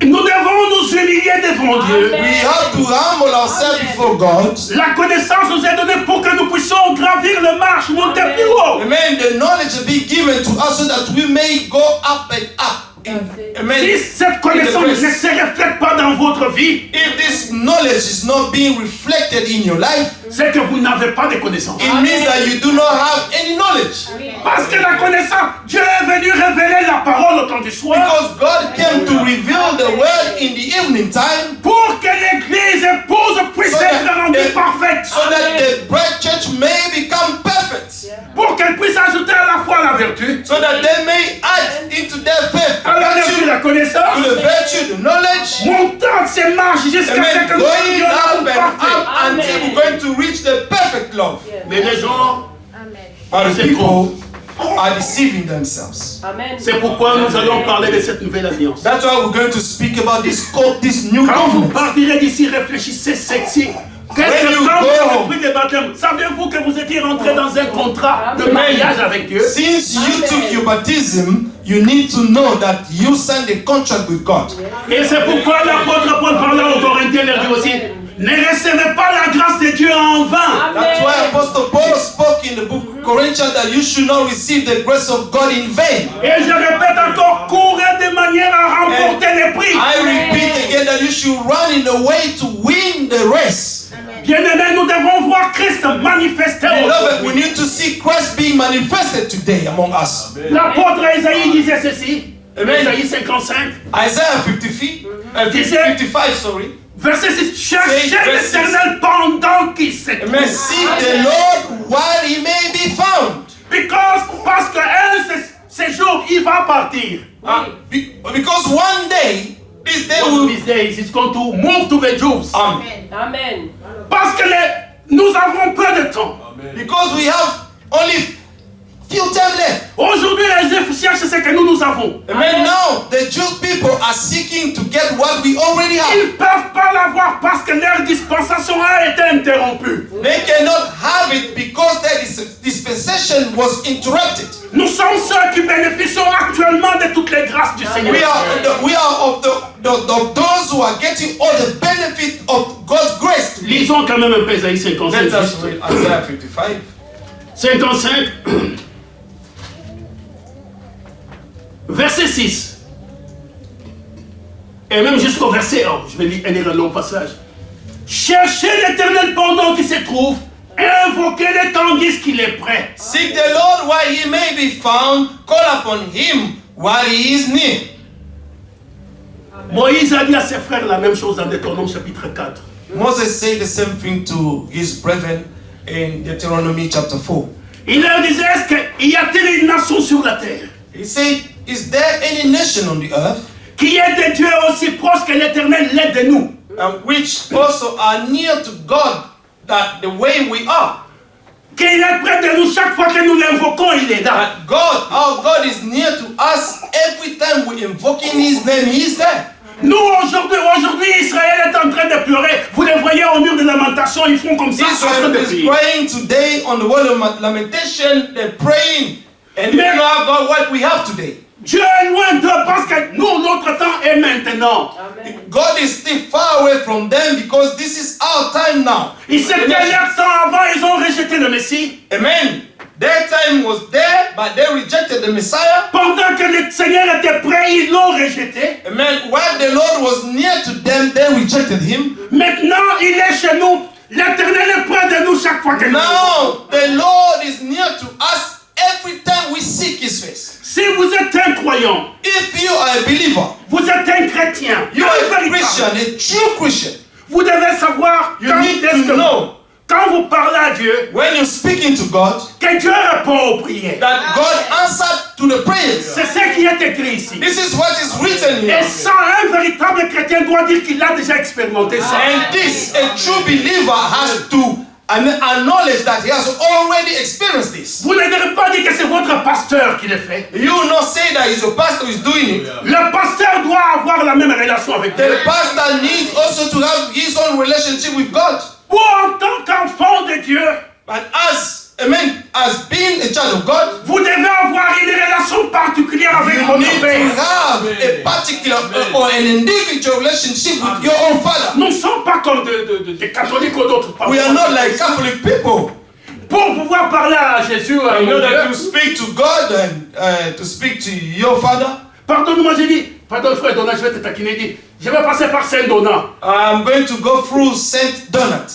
Nous devons nous humilier devant Dieu. Amen. We have to humble ourselves Amen. before God. La connaissance nous est donnée pour que nous puissions gravir le marche, monter Amen. plus haut. Amen. The knowledge will be given to us so that we may go up and up. Amen. Si cette connaissance ne se reflète pas dans votre vie, If this knowledge is not being reflected in your life, c'est que vous n'avez pas de connaissance. it means that you do not have any knowledge. Parce que la connaissance, Dieu est venu révéler la parole au temps du soir Because God came to reveal the word in the evening time pour que l'église épouse puisse So that être rendue the- parfaite. so that the bride church may become perfect. Pour qu'elle puisse ajouter à la foi la vertu, So that they may add into their faith à la vertu la to connaissance, the virtue, the knowledge, montant ces marches jusqu'à ce amen, que nous going soyons up and parfaits. up until Amen. we're going to reach the perfect love. Mais les gens, But the people are deceiving themselves. Amen. c'est pourquoi nous allons parler de cette nouvelle alliance. That's why we're going to speak about this new Quand vous covenant. partirez d'ici, réfléchissez sexy. Qu'est-ce When que you quand go- vous avez pris le baptême, savez-vous que vous étiez rentré dans un contrat de Amen. mariage avec Dieu? Since you Amen. took your baptism, you need to know that you signed a contract with God. Et c'est pourquoi l'apôtre Paul parlant aux Corinthiens leur dit aussi, ne recevez pas la grâce de Dieu en vain. That's why Apostle Paul spoke in the book of Corinthians that you should not receive the grace of God in vain. Et je répète encore, courez de manière à remporter les prix. I repeat again that you should run in a way to win the race. Bien-aimés, nous devons voir Christ manifester. Beloved, we need to see Christ being manifested today among us. L'apôtre Isaïe disait ceci, Amen. Isaïe 55, Isaiah 55, sorry. verset 6, cherchez verset 6. l'Éternel pendant qu'il se Amen. trouve. Seek the Lord while he may be found. Parce qu'un séjour, il va partir. Because one day, this day One will of these days, it's going to move to the Jews. Amen. Parce que nous avons peu de temps. because we have only few time left. Aujourd'hui, les Juifs cherchent ce que nous avons. Amen. Now the Jewish people are seeking to get what we already have. Ils ne peuvent pas l'avoir parce que leur dispensation a été interrompue. They cannot have it because their dispensation was interrupted. Nous sommes ceux qui bénéficient actuellement de toutes les grâces du Seigneur. We are of those who are getting all the benefit of God's grace. Lisons quand même un peu Isaïe 55. Let us read Isaiah 55. 55. Verset 6. Et même jusqu'au verset 1. Je vais lire un long passage. Cherchez l'Éternel pendant qu'il se trouve. Invoquez-le tandis qu'il est prêt. Seek the Lord while he may be found. Call upon him while he is near. Moïse a dit à ses frères la même chose dans Deutéronome chapitre 4. Moses said the same thing to his brethren in Deuteronomy chapter 4. Il leur disait, est-ce qu'il y a-t-il une nation sur la terre He said, is there any nation on the earth qui est de Dieu aussi proche que l'Éternel l'est de nous? which also are near to God that the way we are. Qu'il est près de nous chaque fois que nous l'invoquons, il est là. That God, our God is near to us every time we invoking His name, He is there. Nous, aujourd'hui, Israël est en train de pleurer. Vous les voyez au mur de lamentation, ils font comme ça. Israel is praying today on the wall of lamentation. They're praying. And we know about what we have today. Dieu est loin d'eux parce que nous, notre temps est maintenant. Amen. God is still far away from them because this is our time now. Ils s'étaient leur temps avant, ils ont rejeté le Messie. Amen. Their time was there, but they rejected the Messiah. Pendant que le Seigneur était prêt, ils l'ont rejeté. Amen. While the Lord was near to them, they rejected Him. Maintenant, il est chez nous. L'Éternel est près de nous chaque fois que nous. Now, the Lord is near to us every time we seek His face. Si vous êtes un croyant, If you are a believer, vous êtes un chrétien, you un are a véritable, Christian, a true Christian, vous devez savoir you quand need est-ce to que know quand vous parlez à Dieu, when you're speaking to God, que Dieu répond aux prières. that God answered to the prayers. C'est ce qui est écrit ici. This is what is written Et here. ça, un véritable chrétien doit dire qu'il a déjà expérimenté ça. And this, a true believer has to acknowledge that he has already experienced this. Vous ne devez pas dire que c'est votre pasteur qui le fait. You will not say that it's your pastor who is doing it. Le pasteur doit avoir la même relation avec Dieu. The pastor needs also to have his own relationship with God. Vous, en tant qu'enfant de Dieu, But as being a child of God, vous devez avoir une relation particulière avec you votre need to Père. have a particular or an individual relationship with your own father. Nous ne sommes pas comme des catholiques ou d'autres. We are not like Catholic people. Pour pouvoir parler à Jésus, à You know mon that to Dieu, speak to God and to speak to your father. pardonne-moi, j'ai dit, pardon frère Donat, je vais te taquiner, il dit, je vais passer par Saint-Donat. I'm going to go through Saint Donat.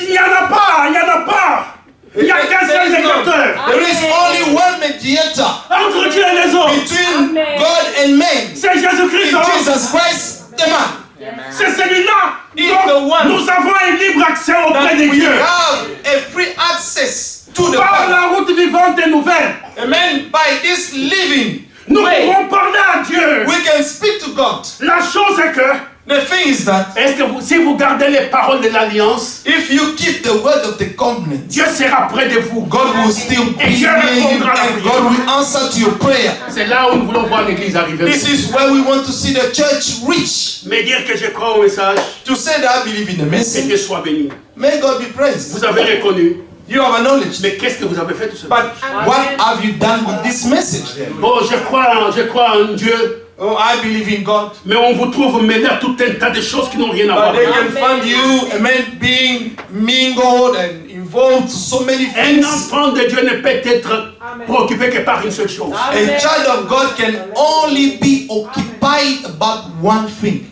Il n'y en a pas, il n'y en a pas. Il n'y a qu'un seul médiateur There is only one mediator entre Dieu et les hommes. between Amen. God and man. C'est Jésus-Christ. It's Jesus Christ, the man. C'est celui-là He's dont the one nous avons un libre accès auprès That de we Dieu. have a free access to the Par Father. la route vivante et nouvelle, Amen. By this living nous way, pouvons parler à Dieu. we can speak to God. La chose est que, The thing is that est-ce que vous, si vous gardez les paroles de l'alliance, if you keep the word of the covenant, Dieu sera près de vous. God will still be Et Dieu near you répondra à la and prière. God will answer to your prayer. C'est là où nous voulons voir l'église arriver. This is where we want to see the church reach. Mais dire que je crois au message, To say that I believe in the que message, Dieu soit béni. may God be praised. Vous avez reconnu. You have acknowledged. Mais qu'est-ce que vous avez fait tout ça? But what have you done with this message then? Oh, je crois en Dieu. Oh, I believe in God. Mais on vous trouve mêlé à tout un tas de choses qui n'ont rien à voir. But they can find you, amen, being mingled and involved to so many Un things. enfant de Dieu ne peut être préoccupé que par une seule chose. A child of God can only be occupied about one thing.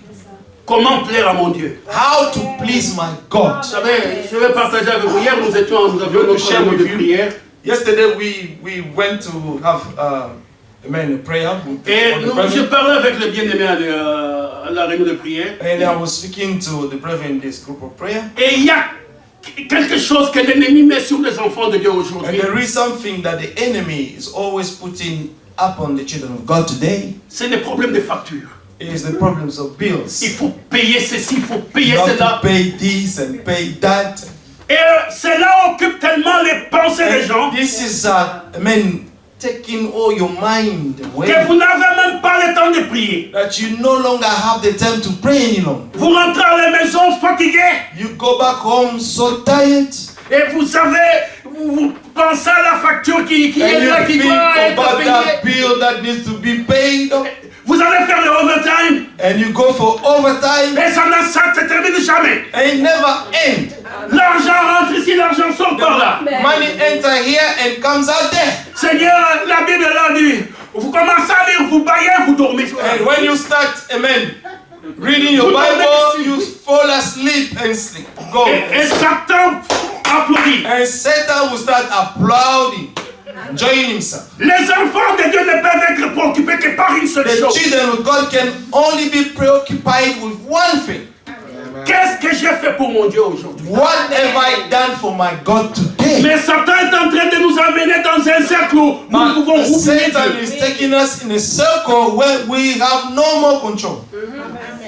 Comment plaire à mon Dieu? How to please my God. Vous savez, je vais partager avec vous. Hier, nous avions notre réunion de prière. Yesterday we went to have amen, a prayer with Et for the je brethren. parlais avec le bien-aimé à la réunion de prière. And I was speaking to the brethren in this group of prayer. Et il y a quelque chose que l'ennemi met sur les enfants de Dieu And aujourd'hui. there is something that the enemy is always putting upon the children of God today. C'est les problèmes de facture. It is the problems of bills. Il faut payer ceci, il faut payer You have cela. to pay this and pay that. Et cela occupe tellement les pensées des gens This is, taking all your mind away que vous n'avez même pas le temps de prier. that you no longer have the time to pray any longer. Vous rentrez à la maison fatigué You go back home so tired et vous savez, vous pensez à la facture qui and est là, qui you think doit être about that payée. bill that needs to be paid Vous allez faire le overtime and you go for overtime et ça ne termine jamais. and it never ends. L'argent rentre ici, l'argent sort par là. Money enter here and comes out there. Seigneur, la Bible l'a dit. Vous commencez à lire, vous baillez, vous dormez. And when you start, reading your Bible, you fall asleep and sleep. Go. Et Satan applaudit. And Satan will start applauding, enjoying himself. Les enfants de Dieu ne peuvent être préoccupés que par une seule The chose. children of God can only be preoccupied with one thing. Qu'est-ce que j'ai fait pour mon Dieu aujourd'hui? What have I done for my God today? Mais Satan est en train de nous amener dans un cercle où nous ne pouvons But oublier Satan Dieu. is taking us in a circle where we have no more control.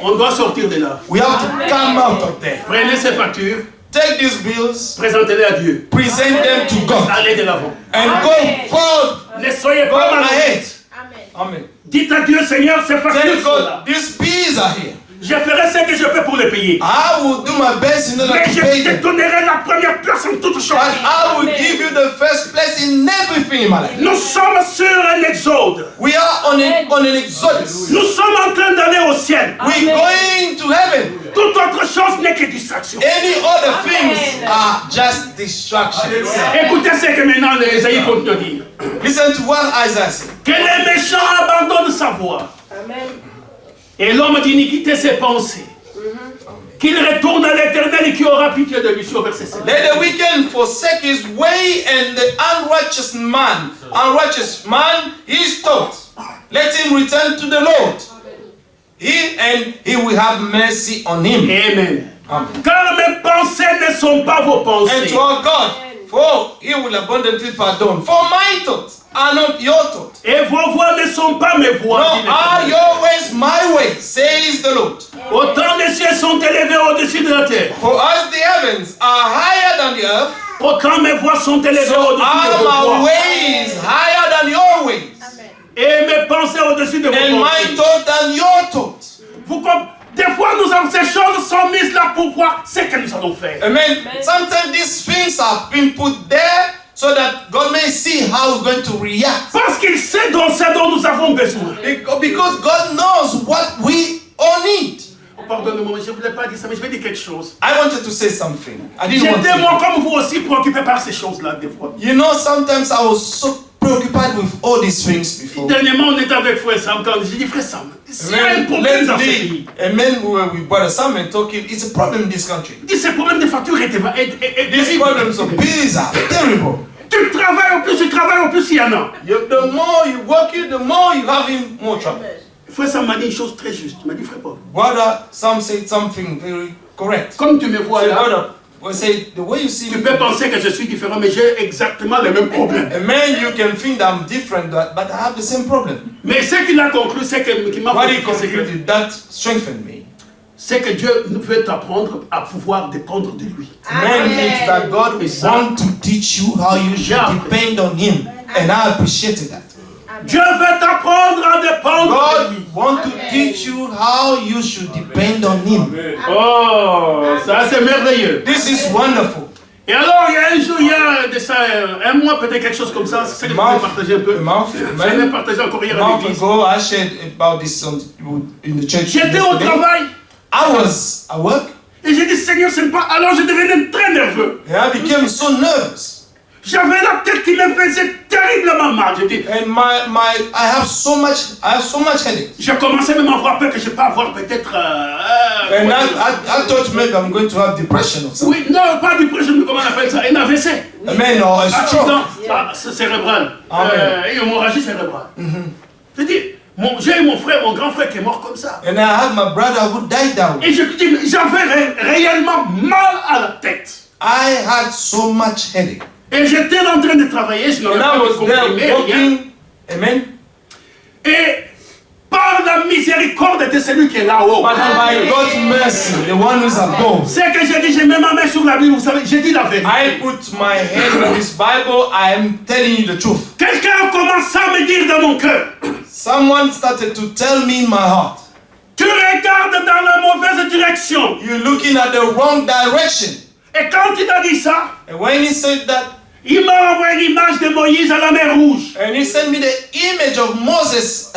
On doit sortir de là. We have to come out of there. Prenez ces factures. take these bills, présentez-les à Dieu. present them to God, Allez de l'avant. and go forward. Ne soyez Go pas malheureux. ahead. Amen. Amen. Dites à Dieu, Seigneur, ces Tell factures sont God, là. these bills are here. Je ferai ce que je peux pour les payer. I will do my best in order Mais to je pay te them. donnerai la première place en toutes choses. But I will give you the first place in everything in my life. Nous sommes sur un exode. We are on an exodus. Nous sommes en train d'aller au ciel. We're going to heaven. Toute autre chose n'est que distraction. Any other Amen. things are just distractions. Écoutez ce que maintenant Ésaïe continue à dire. Listen to what Isaiah said. Que les méchants abandonnent sa voie. Amen. Et l'homme d'iniquité ses pensées. Qu'il retourne à l'Éternel et qui aura pitié de lui. Sur verset 7. Let the wicked forsake his way and the unrighteous man his thoughts. Let him return to the Lord. He will have mercy on him. Amen. Amen. Car mes pensées ne sont pas vos And pensées. to our God, for he will abundantly pardon. For my thoughts are not your thoughts. Et vos voies ne sont pas mes voies. Nor dit are l'Éternel. your ways my ways, says the Lord. Autant les cieux sont élevés au-dessus de la terre. For as the heavens are higher than the earth, Autant mes voies sont élevées so au-dessus de are vos my voies. ways higher than your ways, Amen. Et mes pensées au-dessus de vos and my pensées. thoughts than your thoughts. Vous comprenez? Des fois, ces choses sont mises là pour voir ce que nous allons faire. Amen. Sometimes these things have been put there so that God may see how we're going to react. Parce qu'il sait ce dont nous avons besoin. Because God knows what we all need. Oh, pardonnez-moi, je ne voulais pas dire ça, mais je vais dire quelque chose. I wanted to say something. I didn't want J'étais, moi, to. comme vous aussi, préoccupé par ces choses-là, des fois. You know, sometimes I was so preoccupied with all these things before. Dernièrement, on était avec Frère Sam. Quand j'ai dit, Frère Sam, s'il y a un problème dans ce pays. Amen. We were with Brother Sam and talking. It's a problem in this country. Il dit, ces problèmes de factures est These problems of bills are terrible. Tu travailles au plus, il y en a. The more you work, the more you have in more trouble. Frère Sam m'a dit une chose très juste. Il m'a dit, Frère Paul, Brother Sam said something very correct. comme tu me vois Say, là, brother, we say the way you see tu me. peux penser que je suis différent, mais j'ai exactement les mêmes problèmes. Amen. You can think that I'm different, but I have the same problem. Mais ce qu'il a conclu, c'est que, qui m'a What he fait, c'est que, concluded that strengthened me. c'est que Dieu veut t'apprendre à pouvoir dépendre de lui. Amen means that God wants to teach you how you should depend on Him, and I appreciated that. Dieu veut t'apprendre à dépendre de God lui. wants to teach you how you should depend on Him. Oh, ça c'est merveilleux. This is wonderful. Et alors, il y a un jour, il y a de ça, un mois, peut-être quelque chose comme ça, c'est ça que je voulais partager un peu. Je l'ai partagé encore hier à month l'église. ago, I shared about this in the church. J'étais au yesterday. travail I was at work, et j'ai dit, Seigneur, c'est pas. Alors je devenais très nerveux. and I became so nervous. J'avais la tête qui me faisait terriblement mal. J'ai dit, And I have so much headache. j'ai commencé même à avoir peur que je peux avoir peut-être. And I thought maybe I'm going to have depression or something. Oui, non, pas dépression, mais comment on appelle ça? Un AVC. Amen, or a stroke. Accident cérébral. Amen. Et hémorragie cérébrale. Je dis, j'ai mon frère, mon grand frère qui est mort comme ça. And I had my brother who died that way. Et je dis, j'avais réellement mal à la tête. I had so much headache. Et j'étais en train de travailler, je n'avais And pas I de was there comprimé, rien. working. Amen. Et par la miséricorde de celui qui est là-haut, But by God's mercy, the one who's above, c'est que j'ai dit, je mets ma main sur la Bible, vous savez, j'ai dit la vérité. I put my hand on this Bible. I am telling you the truth. Quelqu'un a commencé à me dire dans mon cœur, Someone started to tell me in my heart, tu regardes dans la mauvaise direction. you're looking at the wrong direction. Et quand il a dit ça, And when he said that, il m'a envoyé l'image de Moïse à la mer Rouge. and he sent me the image of Moses,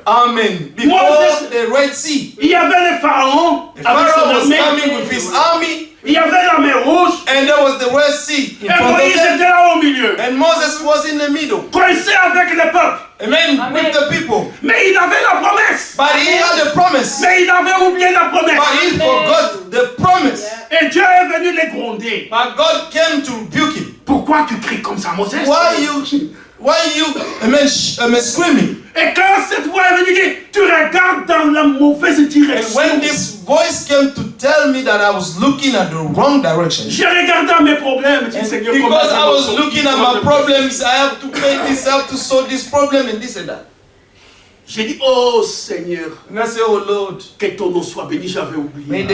amen, before Moses- the Red Sea. Il y avait le pharaon The avec Pharaoh son was armée. coming with his army, Il y avait la mer Rouge. and there was the Red Sea in Et front of Moïse them. était là au milieu. And Moses was in the middle. Coincé avec le peuple. Amen. With the people. Mais il avait la promesse. But he had a promise. Mais il avait oublié la promesse. But he forgot the promise. Et Dieu est venu les gronder. But God came to rebuke him. Pourquoi tu cries comme ça, Moses? Why you, amen, screaming? Et quand cette voix est venue dire, tu regardes dans la mauvaise And direction. when this voice came to tell me that I was looking at the wrong direction, J'ai regardé à mes problèmes. J'ai dit, Seigneur, comment because ça I va was sortir? looking at my problems, I have to pay this, I have to solve this problem and this and that. J'ai dit, oh Seigneur, And I say, oh Lord, que ton nom soit béni, j'avais oublié.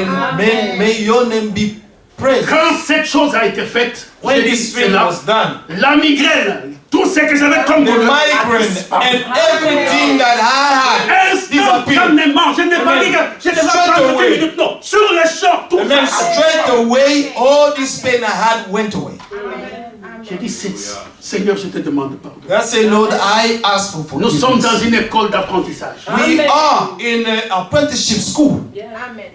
may your name be praise. Quand cette chose a été faite, When j'ai dit, this c'est thing là, was done, la migraine, tout ce que j'avais comme the douleur, migraine and everything that I had disappeared. instantanément, je n'ai pas dit que je devais Straight prendre away. 10 minutes, non, sur le champ, tout And then ça. straight away, all this pain I had went away. J'ai dit, Seigneur, je te demande pardon. I say, Lord, I ask for Nous forgiveness. sommes dans une école d'apprentissage. We are in an apprenticeship school. Amen.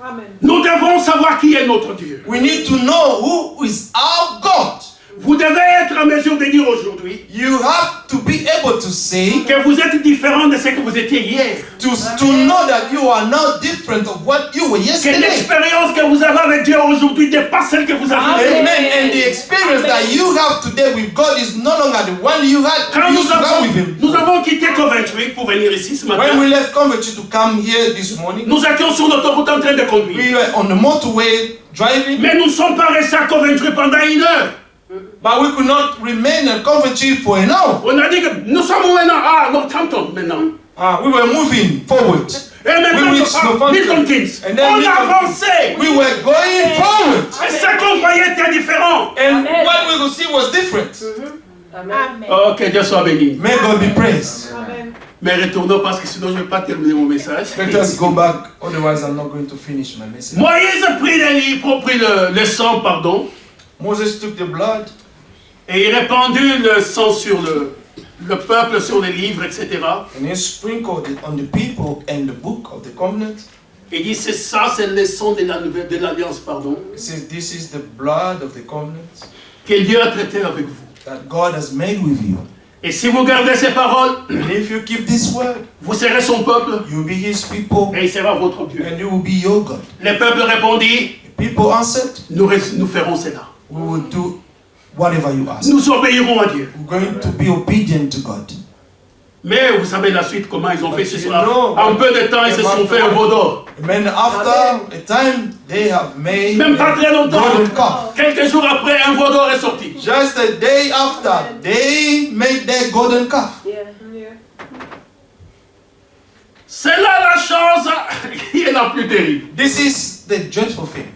Amen. Nous devons savoir qui est notre Dieu. We need to know who is our God. Vous devez être en mesure de dire aujourd'hui You have to be able to say, que vous êtes différent de ce que vous étiez hier. to know that you are now different of what you were Que yesterday. l'expérience que vous avez avec Dieu aujourd'hui dépasse celle que vous avez hier. Amen. And the experience that you have today with God is no longer the one you had Quand used to have with Him. nous avons quitté Coventry pour venir ici ce When matin, we left Coventry to come here this morning, nous étions sur l'autoroute en train de conduire. we were on the motorway driving, Mais nous ne sommes pas restés à Coventry pendant 1 heure. but we could not remain in Coventry for an hour. On a dit que nous sommes maintenant à Northampton maintenant. We were moving forward. Et maintenant, We on reached parle Northampton. Milton Keynes. And then On Milton avançait. We were going forward. Et ce qu'on voyait était différent. And what we could see was different. Amen. Oh, que Dieu soit béni. May God be praised. Amen. Mais retournons parce que sinon je ne vais pas terminer mon message. Let us go back, otherwise I'm not going to finish my message. Moïse prit le sang, pardon, Moses took the blood et il répandit le sang sur le peuple, sur les livres, etc. and he sprinkled it on the people and the book of the covenant. Il dit c'est ça, c'est le sang de l'alliance, pardon, He says, this is the blood of the covenant que Dieu a traité avec vous. that God has made with you. Et si vous gardez ces paroles, And if you keep this word, vous serez son peuple you'll be his people et il sera votre Dieu. and you will be your God. Le peuple répondit, The people answered, nous ferons cela. we will do whatever you ask. Nous obéirons à Dieu. We're going to be obedient to God. Mais vous savez la suite, comment ils ont fait ce You soir. know, En peu de temps, ils se sont fait un veau d'or. And after a time, they have made Même pas très longtemps. golden calf. Quelques jours après, un veau d'or est sorti. Just a day after, they made their golden calf. Yeah. C'est là la chose qui est la plus terrible. This is the dreadful thing.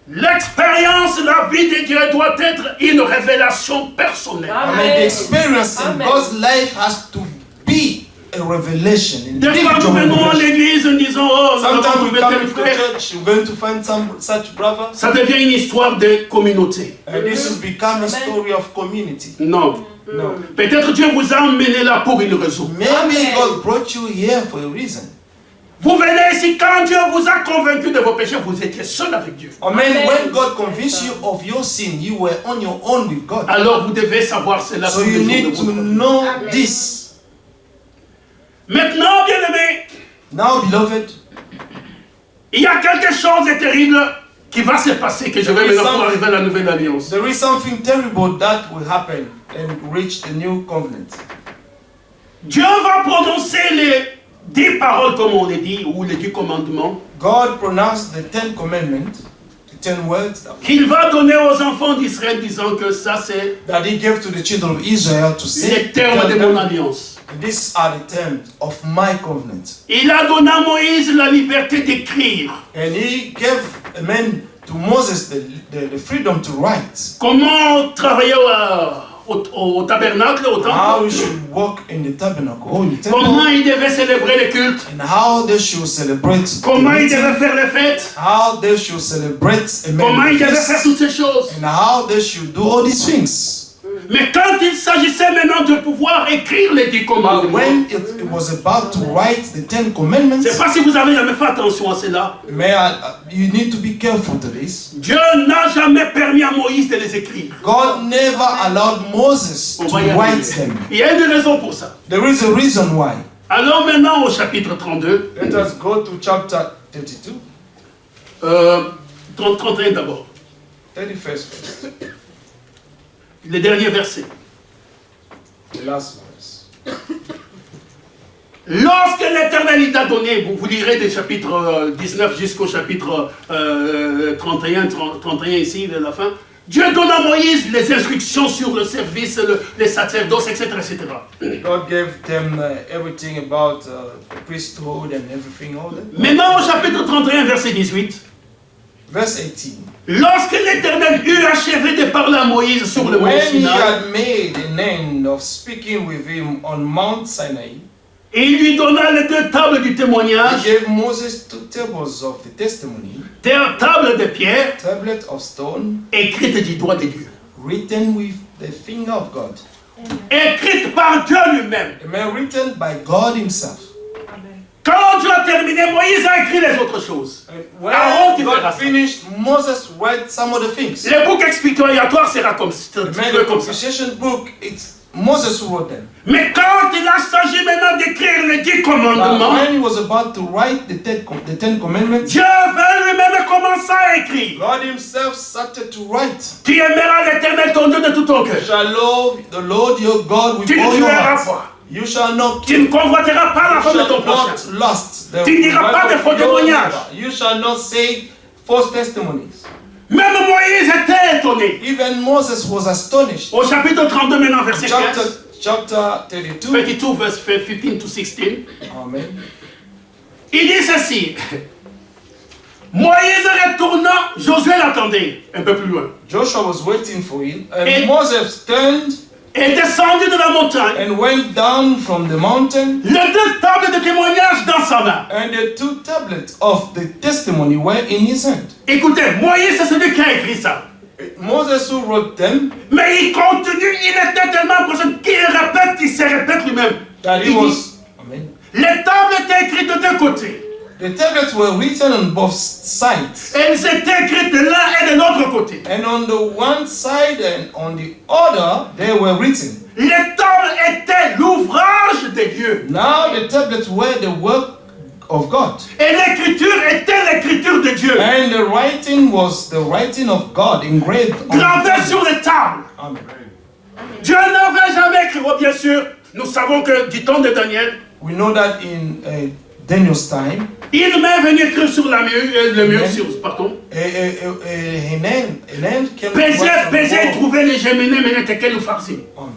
L'expérience, la vie de Dieu doit être une révélation personnelle. I mean, the experience in Amen. God's life has to be a revelation. Des fois, nous venons à Revelation. l'église en disant, oh, nous avons Sometimes we trouvé come tel to frère. church, you're going to find such brother. Ça devient une histoire de communauté. And this has become a story of community. Non. No. Peut-être Dieu vous a emmené là pour une raison. Maybe Amen. God brought you here for a reason. Vous venez ici, quand Dieu vous a convaincu de vos péchés, vous étiez seul avec Dieu. I mean, Amen. when God convinced you of your sin, you were on your own with God. Alors vous devez savoir cela So tous les you jours de need to votre vie. know Amen. this. Maintenant, bien-aimés, Now, beloved, il y a quelque chose de terrible qui va se passer, que je vais maintenant pour arriver à la nouvelle alliance. there is something terrible that will happen and reach the new covenant. Dieu va prononcer les 10 paroles, comme on les dit, ou les 10 commandements, God pronounced the 10 commandments, the 10 words qu'il va donner aux enfants d'Israël, disant que ça c'est that He gave to the children of Israel to say. les termes de mon alliance. These are the terms of my covenant. Il a donné à Moïse la liberté d'écrire. And He gave to Moses the freedom to write. Comment travailler au tabernacle, au temple. How we should walk in the tabernacle, or in the temple, Comment il devait célébrer les cultes. and how they should celebrate. Comment the il devait meeting, faire les fêtes. how they should celebrate. Comment il devait feasts, faire toutes ces choses. and how they should do all these things. Mais quand il s'agissait maintenant de pouvoir écrire les 10 But commandements, when it was about to write the 10 commandments, je ne sais pas si vous avez jamais fait attention à cela. you need to be careful to this. Dieu n'a jamais permis à Moïse de les écrire. God never allowed Moses On to va y write arriver. them. Il y a une raison pour ça. There is a reason why. Alors maintenant au chapitre 32, Let us go to chapter 32, 31 d'abord, 31st verse, le dernier verset. the last verse. Lorsque l'Éternel il a donné, vous lirez des chapitres 19 jusqu'au chapitre 31 ici, de la fin, Dieu donne à Moïse les instructions sur le service, les sacerdoces, etc. etc. God gave them everything about the priesthood and everything. All that. Maintenant au chapitre 31, verset 18, Verse 18. Lorsque l'Éternel eut achevé de parler à Moïse sur le mont When he Sinaï, had made an end of speaking with him on Mount Sinai, et il lui donna les 2 tables du he témoignage, gave Moses 2 tables of the testimony, tables de pierre, tablet of stone, écrites du doigt de Dieu. written with the finger of God. Écrites par Dieu lui-même. Amen. Written by God himself. Quand Dieu a terminé, Moïse a écrit les autres choses. When Aaron qui fera God ça. finished, Moses read some of the things. Le bouc expiatoire sera comme ça. The propitiation book, it's Moses who wrote them. Mais quand il a s'agit maintenant d'écrire les 10 But commandements, when he was about to write the Ten Commandments, Dieu va lui-même commencer à écrire. God himself started to write. Tu aimeras l'Éternel ton Dieu de tout ton You cœur. shall love the Lord your God with Tu ne all your tueras heart. pas. You shall not Tu kill. ne convoiteras pas la You femme de ton shall prochain. not lust. The Tu ne diras pas de wife faux of your témoignages. neighbor. You shall not say false testimonies. Même Moïse était étonné. Even Moses was astonished. Au chapitre 32 maintenant, verset 15. Chapter 32. 32, verse 15 to 16. Amen. Il dit ceci. Moïse retournant, Josué l'attendait un peu plus loin. Joshua was waiting for him, and Et- Moses turned Et descendu de la montagne, and went down from the mountain, les 2 tables de témoignage dans sa main. and the 2 tablets of the testimony were in his hand. Écoutez, Moïse c'est celui qui a écrit ça. Moses who wrote them, Mais il continue, il était tellement impressionné qu'il répète, il se répète lui-même. that he Il dit, was. Amen. les tables étaient écrites de 2 côtés. The tablets were written on both sides, Elles étaient écrites de l'un et de l'autre côté. and on the one side and on the other they were written. Les tables étaient l'ouvrage de Dieu. Now the tablets were the work of God, Et l'écriture était l'écriture de Dieu. and the writing was the writing of God engraved on the Gravé tablets. sur les tables. Amen. Dieu n'avait jamais écrit. Oh, bien sûr, nous savons que du temps de Daniel, We know that in Daniel's time, il m'est venu écrire sur le mur, Amen. pardon. Hanan came to Baiser, write on the baiser, wall. trouver les géminés, mais n'était qu'elle nous farci. Amen.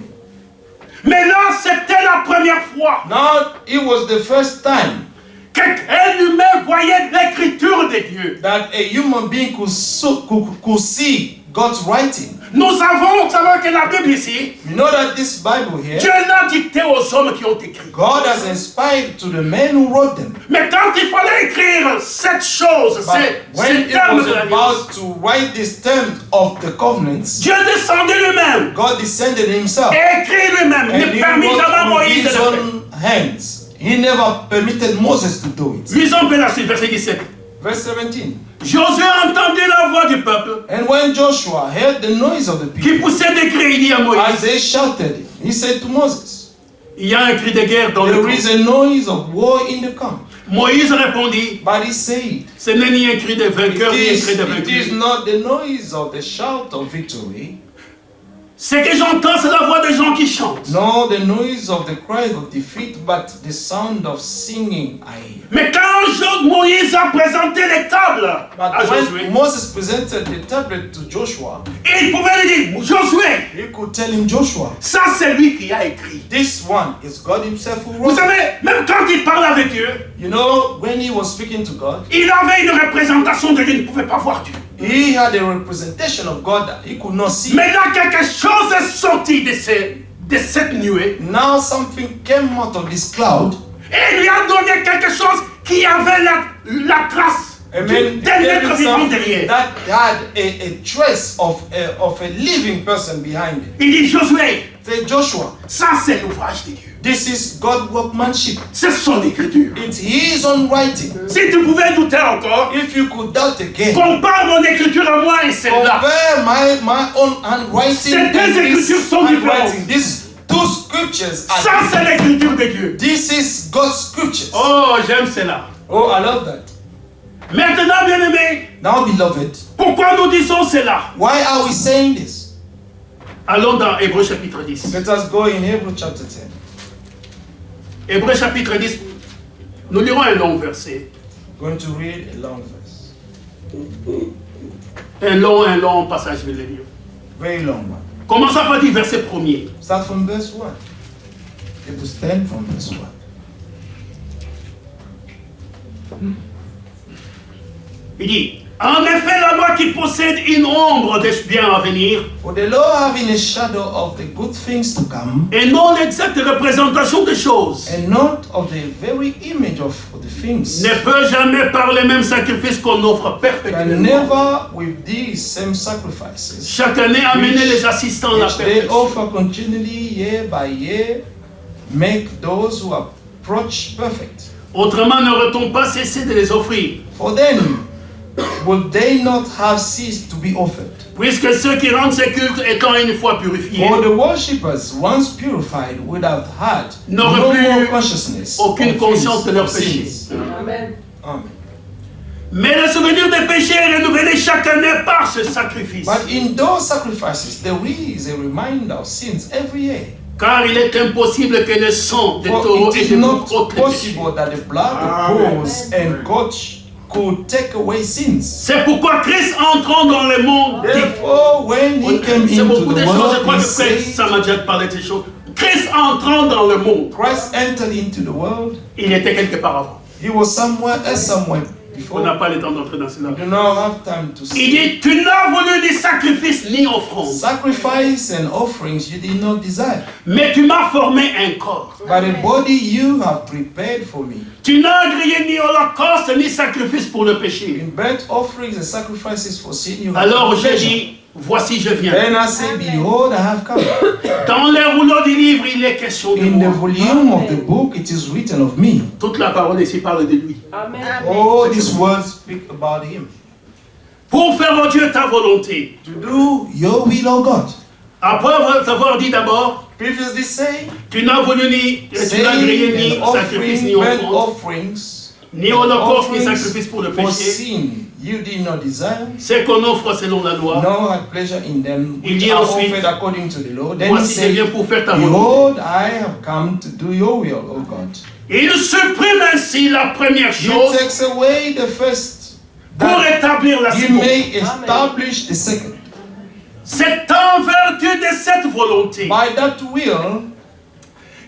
Mais là, c'était la première fois Now it was the first time qu'elle lui-même voyait l'écriture de Dieu. that a human being could see God's writing. Nous savons que la Bible ici, You know that this Bible here, Dieu l'a dicté aux hommes qui ont écrit. God has inspired to the men who wrote them. Mais quand il fallait écrire cette chose, But ces when it termes was de l'alliance, about to write these terms of the covenants, Dieu descendait lui-même God descended himself et écrit lui-même. and Ne he permit jamais à wrote Moïse with de his le faire. own hands. He never permitted Moses to do it. Lisons bien la suite, verset 17. Verse 17. Josué entendit la voix du peuple And when Joshua heard the noise of the qui people, poussait des cris, il dit à as Moïse, they shouted, he said to Moses, il y a un cri de guerre dans le there camp. is a noise of war in the camp. Moïse répondit, But he said, ce n'est ni un cri de vainqueur, ni un cri de it is vaincu. not the noise of the shout of victory, Ce que j'entends, c'est la voix des gens qui chantent. nor the noise of the cry of defeat, but the sound of singing I hear. Mais quand Moïse a présenté les tables à But Josué, when Moses presented the tablet to Joshua, il pouvait lui dire, Josué, he could tell him, Joshua, ça c'est lui qui a écrit. this one is God himself who Vous wrote it. savez, même quand il parle avec Dieu, You know, when he was speaking to God, il avait une représentation de Dieu, il ne pouvait pas voir Dieu. he had a representation of God that he could not see. Mais là, quelque chose est sorti de cette nuée Now something came out of this cloud. et il lui a donné quelque chose qui avait la trace Amen. d'un There être is vivant something derrière. that had a trace of a living person behind it. Il dit, Josué, Say, Joshua, ça c'est l'ouvrage de Dieu. this is God workmanship. C'est son écriture. It's his own writing. Si tu pouvais douter encore, If you could doubt again, compare mon écriture à moi et celle-là. compare my own handwriting Ces and deux this écritures sont handwriting. différentes. These two scriptures are Ça c'est different. l'écriture de Dieu. This is God's scriptures. Oh, j'aime cela. Oh, I love that. Maintenant, bien-aimés, Now, beloved, pourquoi nous disons cela? why are we saying this? Allons dans Hébreux chapitre 10. Let us go in Hebrews chapter 10. Hébreux chapitre 10, nous lirons un long verset. Going to read a long verse. Un long passage, je vais le lire. Very long one. Commençons par dire verset premier. Start from verse 1. Hebrews 10 from verse 1. Il dit, En effet, la loi qui possède une ombre des biens à venir, For the law having a shadow of the good things to come, et non l'exacte représentation des choses, and not of the very image of the things, ne peut jamais par les mêmes sacrifices qu'on offre can perpétuellement. never with these same sacrifices, Chaque année, amener les assistants à la which they perfection. offer continually year by year, make those who approach perfect. Autrement, n'aurait-on pas cessé de les offrir? For then, would they not have ceased to be offered? Puisque ceux qui rendent ces cultes étant une fois purifiés, For the worshippers, once purified, would have had N'aurait no plus more consciousness aucune of conscience de things, leurs of péchés. sins. Amen. Amen. mais le souvenir des péchés est renouvelé chaque année par ce sacrifice. But in those sacrifices, there is a reminder of sins every year. Car il est impossible que le sang des For taureaux it et is des not boucs ôte les péchés. possible that the blood of bulls and goats could take away sins. C'est pourquoi Christ entrant dans le monde dit, Therefore, when he came c'est into beaucoup de the choses, je world, crois he que Frère said, Sam a déjà parlé de ces choses. Christ entrant dans le monde, Christ entered into the world. il était quelque part avant. He was somewhere else, somewhere On n'a before. pas le temps d'entrer dans cela. We do not have time to Il see. dit, tu n'as voulu ni sacrifice ni offrande, Sacrifice and offerings you did not desire, mais tu m'as formé un corps. but a body you have prepared for me. Tu n'as grillé ni holocauste ni sacrifice pour le péché. In burnt offerings and sacrifices for sin you have Alors j'ai prepared. dit, voici je viens. Then I say, behold, I have come. Dans les rouleaux du livre, il est question de In the moi. volume of the book, it is written of me. Toute la parole ici parle de lui. Amen. All these words speak about him. Pour faire, oh Dieu, ta volonté. To do your will, O God. Après avoir dit d'abord, Previously saying, tu n'as voulu ni, tu n'as grillé ni saying and sacrifice ni offering, burnt offrande, offerings, ni holocauste ni offerings sacrifice pour le for péché. sin you did not desire, C'est qu'on offre selon la loi. nor had pleasure in them, Il which dit are ensuite, offered according to the law. Then he Voici, je said, viens pour faire ta volonté. behold, I have come to do your will, O God. Il supprime ainsi la première He chose takes away the first, pour that établir la he seconde. may establish the second. C'est en vertu de cette volonté By that will,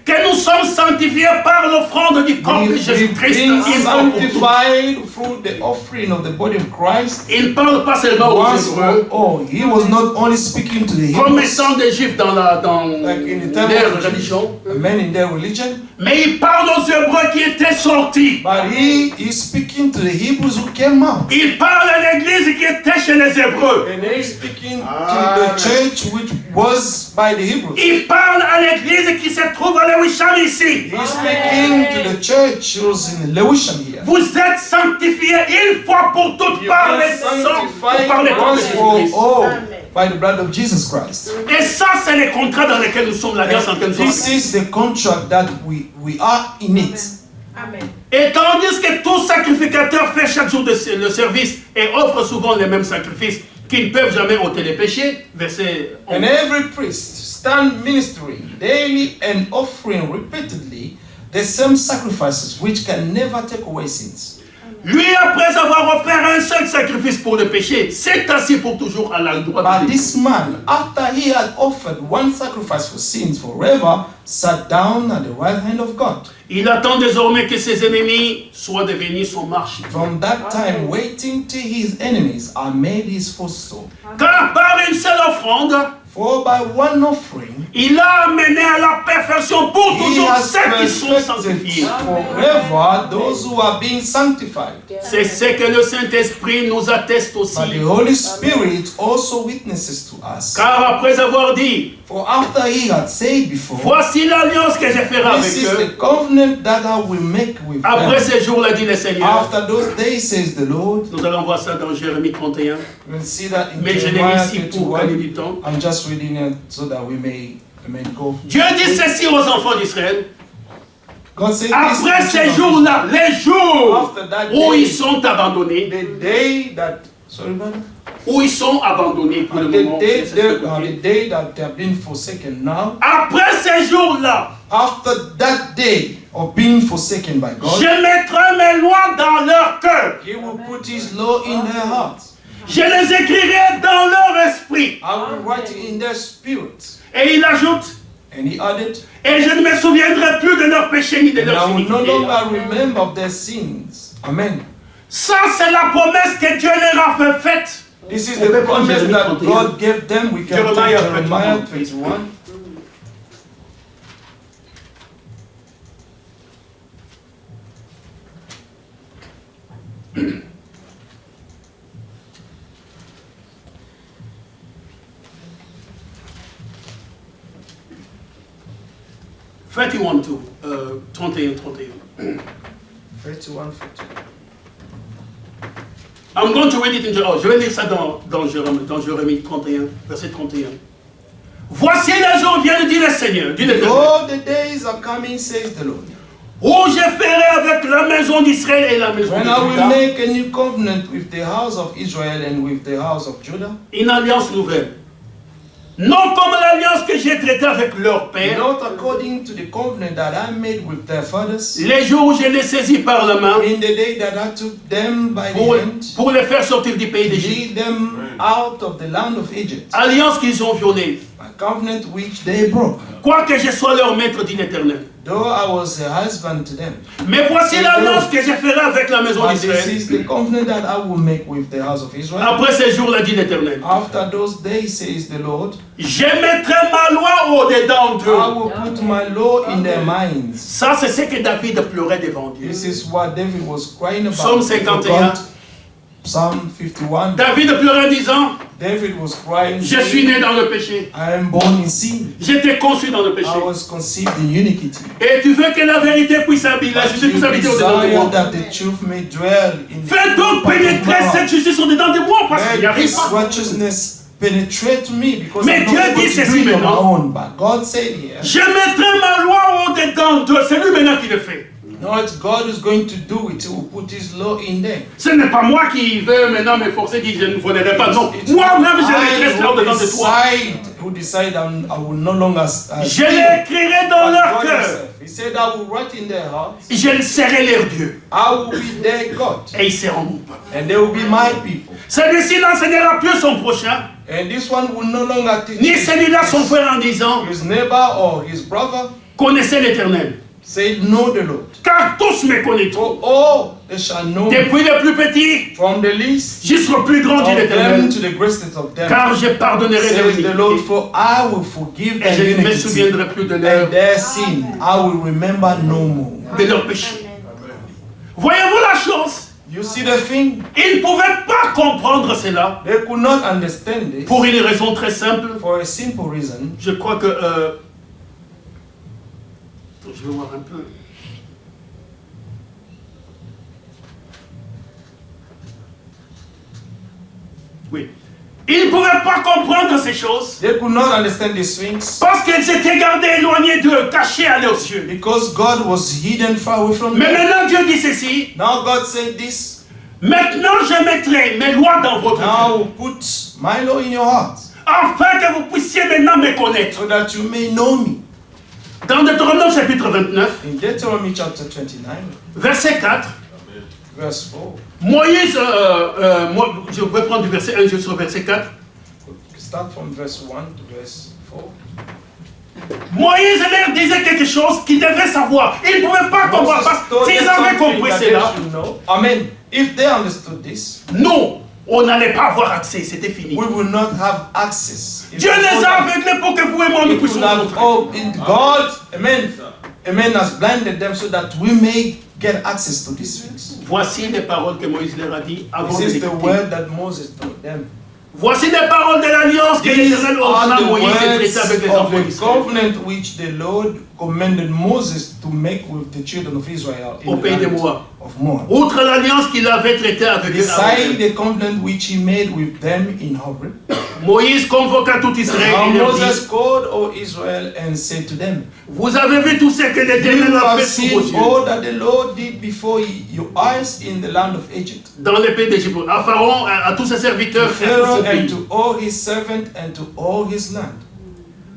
que nous sommes sanctifiés par l'offrande du corps de we've Jésus-Christ. been une fois pour toutes. sanctified through the offering of the body of Christ. Il ne parle pas seulement aux Once for Hébreux, all. He was not only speaking to the comme Hebrews, étant des Juifs dans like in the time leur of religion, the men in their religion, mais il parle aux Hébreux qui étaient sortis. but he is speaking to the Hebrews who came out. Il parle à l'église qui était chez les Hébreux. And he is speaking to the church which was by the Hebrews. Il parle à l'église qui se trouve à Lewisham ici. He is speaking to the church who's in Lewisham here. Vous êtes sanctifiés une fois pour toutes You par are le sang, sanctified par le corps de once for Jésus-Christ. all by the blood of Jesus Christ. Et ça, c'est le contrat dans lequel nous sommes, l'alliance en laquelle nous sommes. This is the contract that we are in it. Amen. Et tandis que tout sacrificateur fait chaque jour le service et offre souvent les mêmes sacrifices qui ne peuvent jamais ôter les péchés, verset 11. And every priest stand ministering daily and offering repeatedly the same sacrifices which can never take away sins. Lui, après avoir offert un seul sacrifice pour le péché, s'est assis pour toujours à la droite But de Dieu. this man, after he had offered one sacrifice for sins forever, sat down at the right hand of God. Il attend désormais que ses ennemis soient devenus son marché. From that time, waiting till his enemies are made his footstool. Car par une seule offrande, For by one offering, il a amené à la perfection pour he toujours has ceux qui sont perfected sanctifiés. forever those who are being sanctified. C'est ce que le Saint-Esprit nous atteste aussi. But the Holy Spirit also witnesses to us. Car après avoir dit, For after he had said before, voici l'alliance que je ferai avec this is eux. the covenant that I will make with Après them. ces jours-là, dit le Seigneur. After those days, says the Lord. Nous allons voir ça dans Jérémie 31. We'll see that in Mais je l'ai mis Jeremiah ici pour gagner 31. du temps. I'm just reading it so that we may go. Dieu dit ceci aux enfants d'Israël. God said Après this ces to jours-là, les jours After that où day, ils sont abandonnés, the day that, sorry, brother? où ils sont abandonnés pour le moment. The day that they have been forsaken now, Après ces jours-là, after that day of being forsaken by God, je mettrai mes lois dans leur cœur. He will put His law in their hearts. Je les écrirai dans leur esprit. I will write it in their spirits. Et il ajoute, And He added, et je ne me souviendrai plus de leurs péchés ni de and leurs I will no iniquités. longer remember of their sins. Amen. Ça, c'est la promesse que Dieu leur a faite. This is the promise that God gave them. We can take Jeremiah 21. Two, 31. 31. I'm going to read it in Jeremiah. Je vais lire ça dans Jérémie 31, verset 31. Voici les jours viennent, dit le Seigneur, dit l'Éternel. All the days are coming, says the Lord. Où je ferai avec la maison d'Israël et la maison de When I will Juda make a new covenant with the house of Israel and with the house of Judah. une alliance nouvelle. Non comme l'alliance que j'ai traitée avec leur père. Not according to the covenant that I made with their fathers. Les jours où je les saisis par la main In the day that I took them by the hand. pour les faire sortir du pays To d'Égypte. lead them out of the land of Egypt. Alliance qu'ils ont violée. A covenant which they broke. Quoique je sois leur maître, dit l'Éternel. Though I was a husband to them. Mais voici l'alliance que je ferai avec la maison But this d'Israël. is the covenant that I will make with the house of Israel. Après ces jours-là, dit l'Éternel. After those days, says the Lord, Je mettrai ma loi au-dedans I d'eux. will put my law in their minds. Ça, c'est ce que David pleurait devant Dieu. This is what David was crying about. Psaume 51. Psalm 51. David pleurait en disant, David was crying. je suis né dans le péché. I am born in sin. J'étais conçu dans le péché. I was conceived in iniquity. Et tu veux que la vérité puisse habiter, la But justice you puisse habiter au-dedans de desire moi. that the truth may dwell in Fais donc part of pénétrer my cette justice au-dedans de moi parce qu'il n'y Let arrive this pas. righteousness penetrate me because Mais I'm Dieu not able dit to ceci do it on my maintenant. own. But God said here, Je mettrai ma loi au-dedans d'eux. C'est lui maintenant qui le fait. no, it's God who's going to do it. He will put His law in there. Ce n'est pas moi qui veux maintenant me forcer, dire je ne volerai pas. Non, It's moi-même je I mettrai cela au-dedans de toi. who decide I will no longer Je steal. l'écrirai dans But leur God cœur. himself, He said, I will write in their hearts. Je le serai leur Dieu. I will be their God. Et ils seront mon peuple. And they will be my people. Celui-ci n'enseignera plus son prochain, And this one will no longer teach ni celui-là son frère en disant, his neighbor or his brother. connaissez l'Éternel. Say, know the Lord. Car tous me connaîtront. For all they shall know me, Depuis le plus petit from the least jusqu'au plus grand, dit of l'Éternel. them to the greatest of them. Car je pardonnerai leur Says the Lord, iniquité. for I will forgive Et their je ne me iniquity souviendrai plus de leur, and their sin. I will remember no more. de leur péché. Voyez-vous la chose? You see the thing? Ils ne pouvaient pas comprendre cela They could not understand this pour une raison très simple. for a simple reason. Je crois que... je vais voir un peu. Oui. Ils ne pouvaient pas comprendre ces choses They could not understand these things parce qu'ils s'étaient gardés éloignés d'eux, cachés à leurs yeux. because God was hidden far away from Mais them. maintenant Dieu dit ceci. Now God said this. Maintenant je mettrai mes lois dans votre Now I cœur will put my law in your heart afin que vous puissiez maintenant me connaître. so that you may know me. Dans Deutéronome chapitre 29, In Deuteronomy chapter 29, verset 4, verse 4. Moïse, je vais prendre du verset 1 jusqu'au verset 4. Start from verse 1 to verse 4. Moïse leur disait quelque chose qu'ils devaient savoir. Ils ne pouvaient pas comprendre parce que s'ils avaient compris cela, Amen. If they understood this, nous, on n'allait pas avoir accès, c'était fini. we will not have access. If Dieu we les don't a have- aveuglés pour que vous et moi nous we puissions could have entrer. all in God, amen. Amen has blinded them so that we may get access to these things. Voici les paroles que Moïse leur a dit avant This de is the l'écouter. word that Moses told them. Voici les paroles de l'alliance que These l'Éternel ordonna are à the Moïse de traiter words avec les of enfants the d'Israël covenant which the Lord commanded Moses to make with the children of Israel au in the pays de land Moab. of Moab. Outre l'alliance qu'il avait traitée avec Beside eux, the covenant which he made with them in Horeb, Moïse convoqua tout Israël now et leur Moses dit, called all Israel and said to them, vous avez vu tout ce que you l'Éternel a have fait sous vos seen yeux all that the Lord did before your eyes in the land of Egypt. dans le pays d'Égypte, à Pharaon, à tous ses serviteurs, To et à tout Pharaoh ce and pays. to all his servants and to all his land.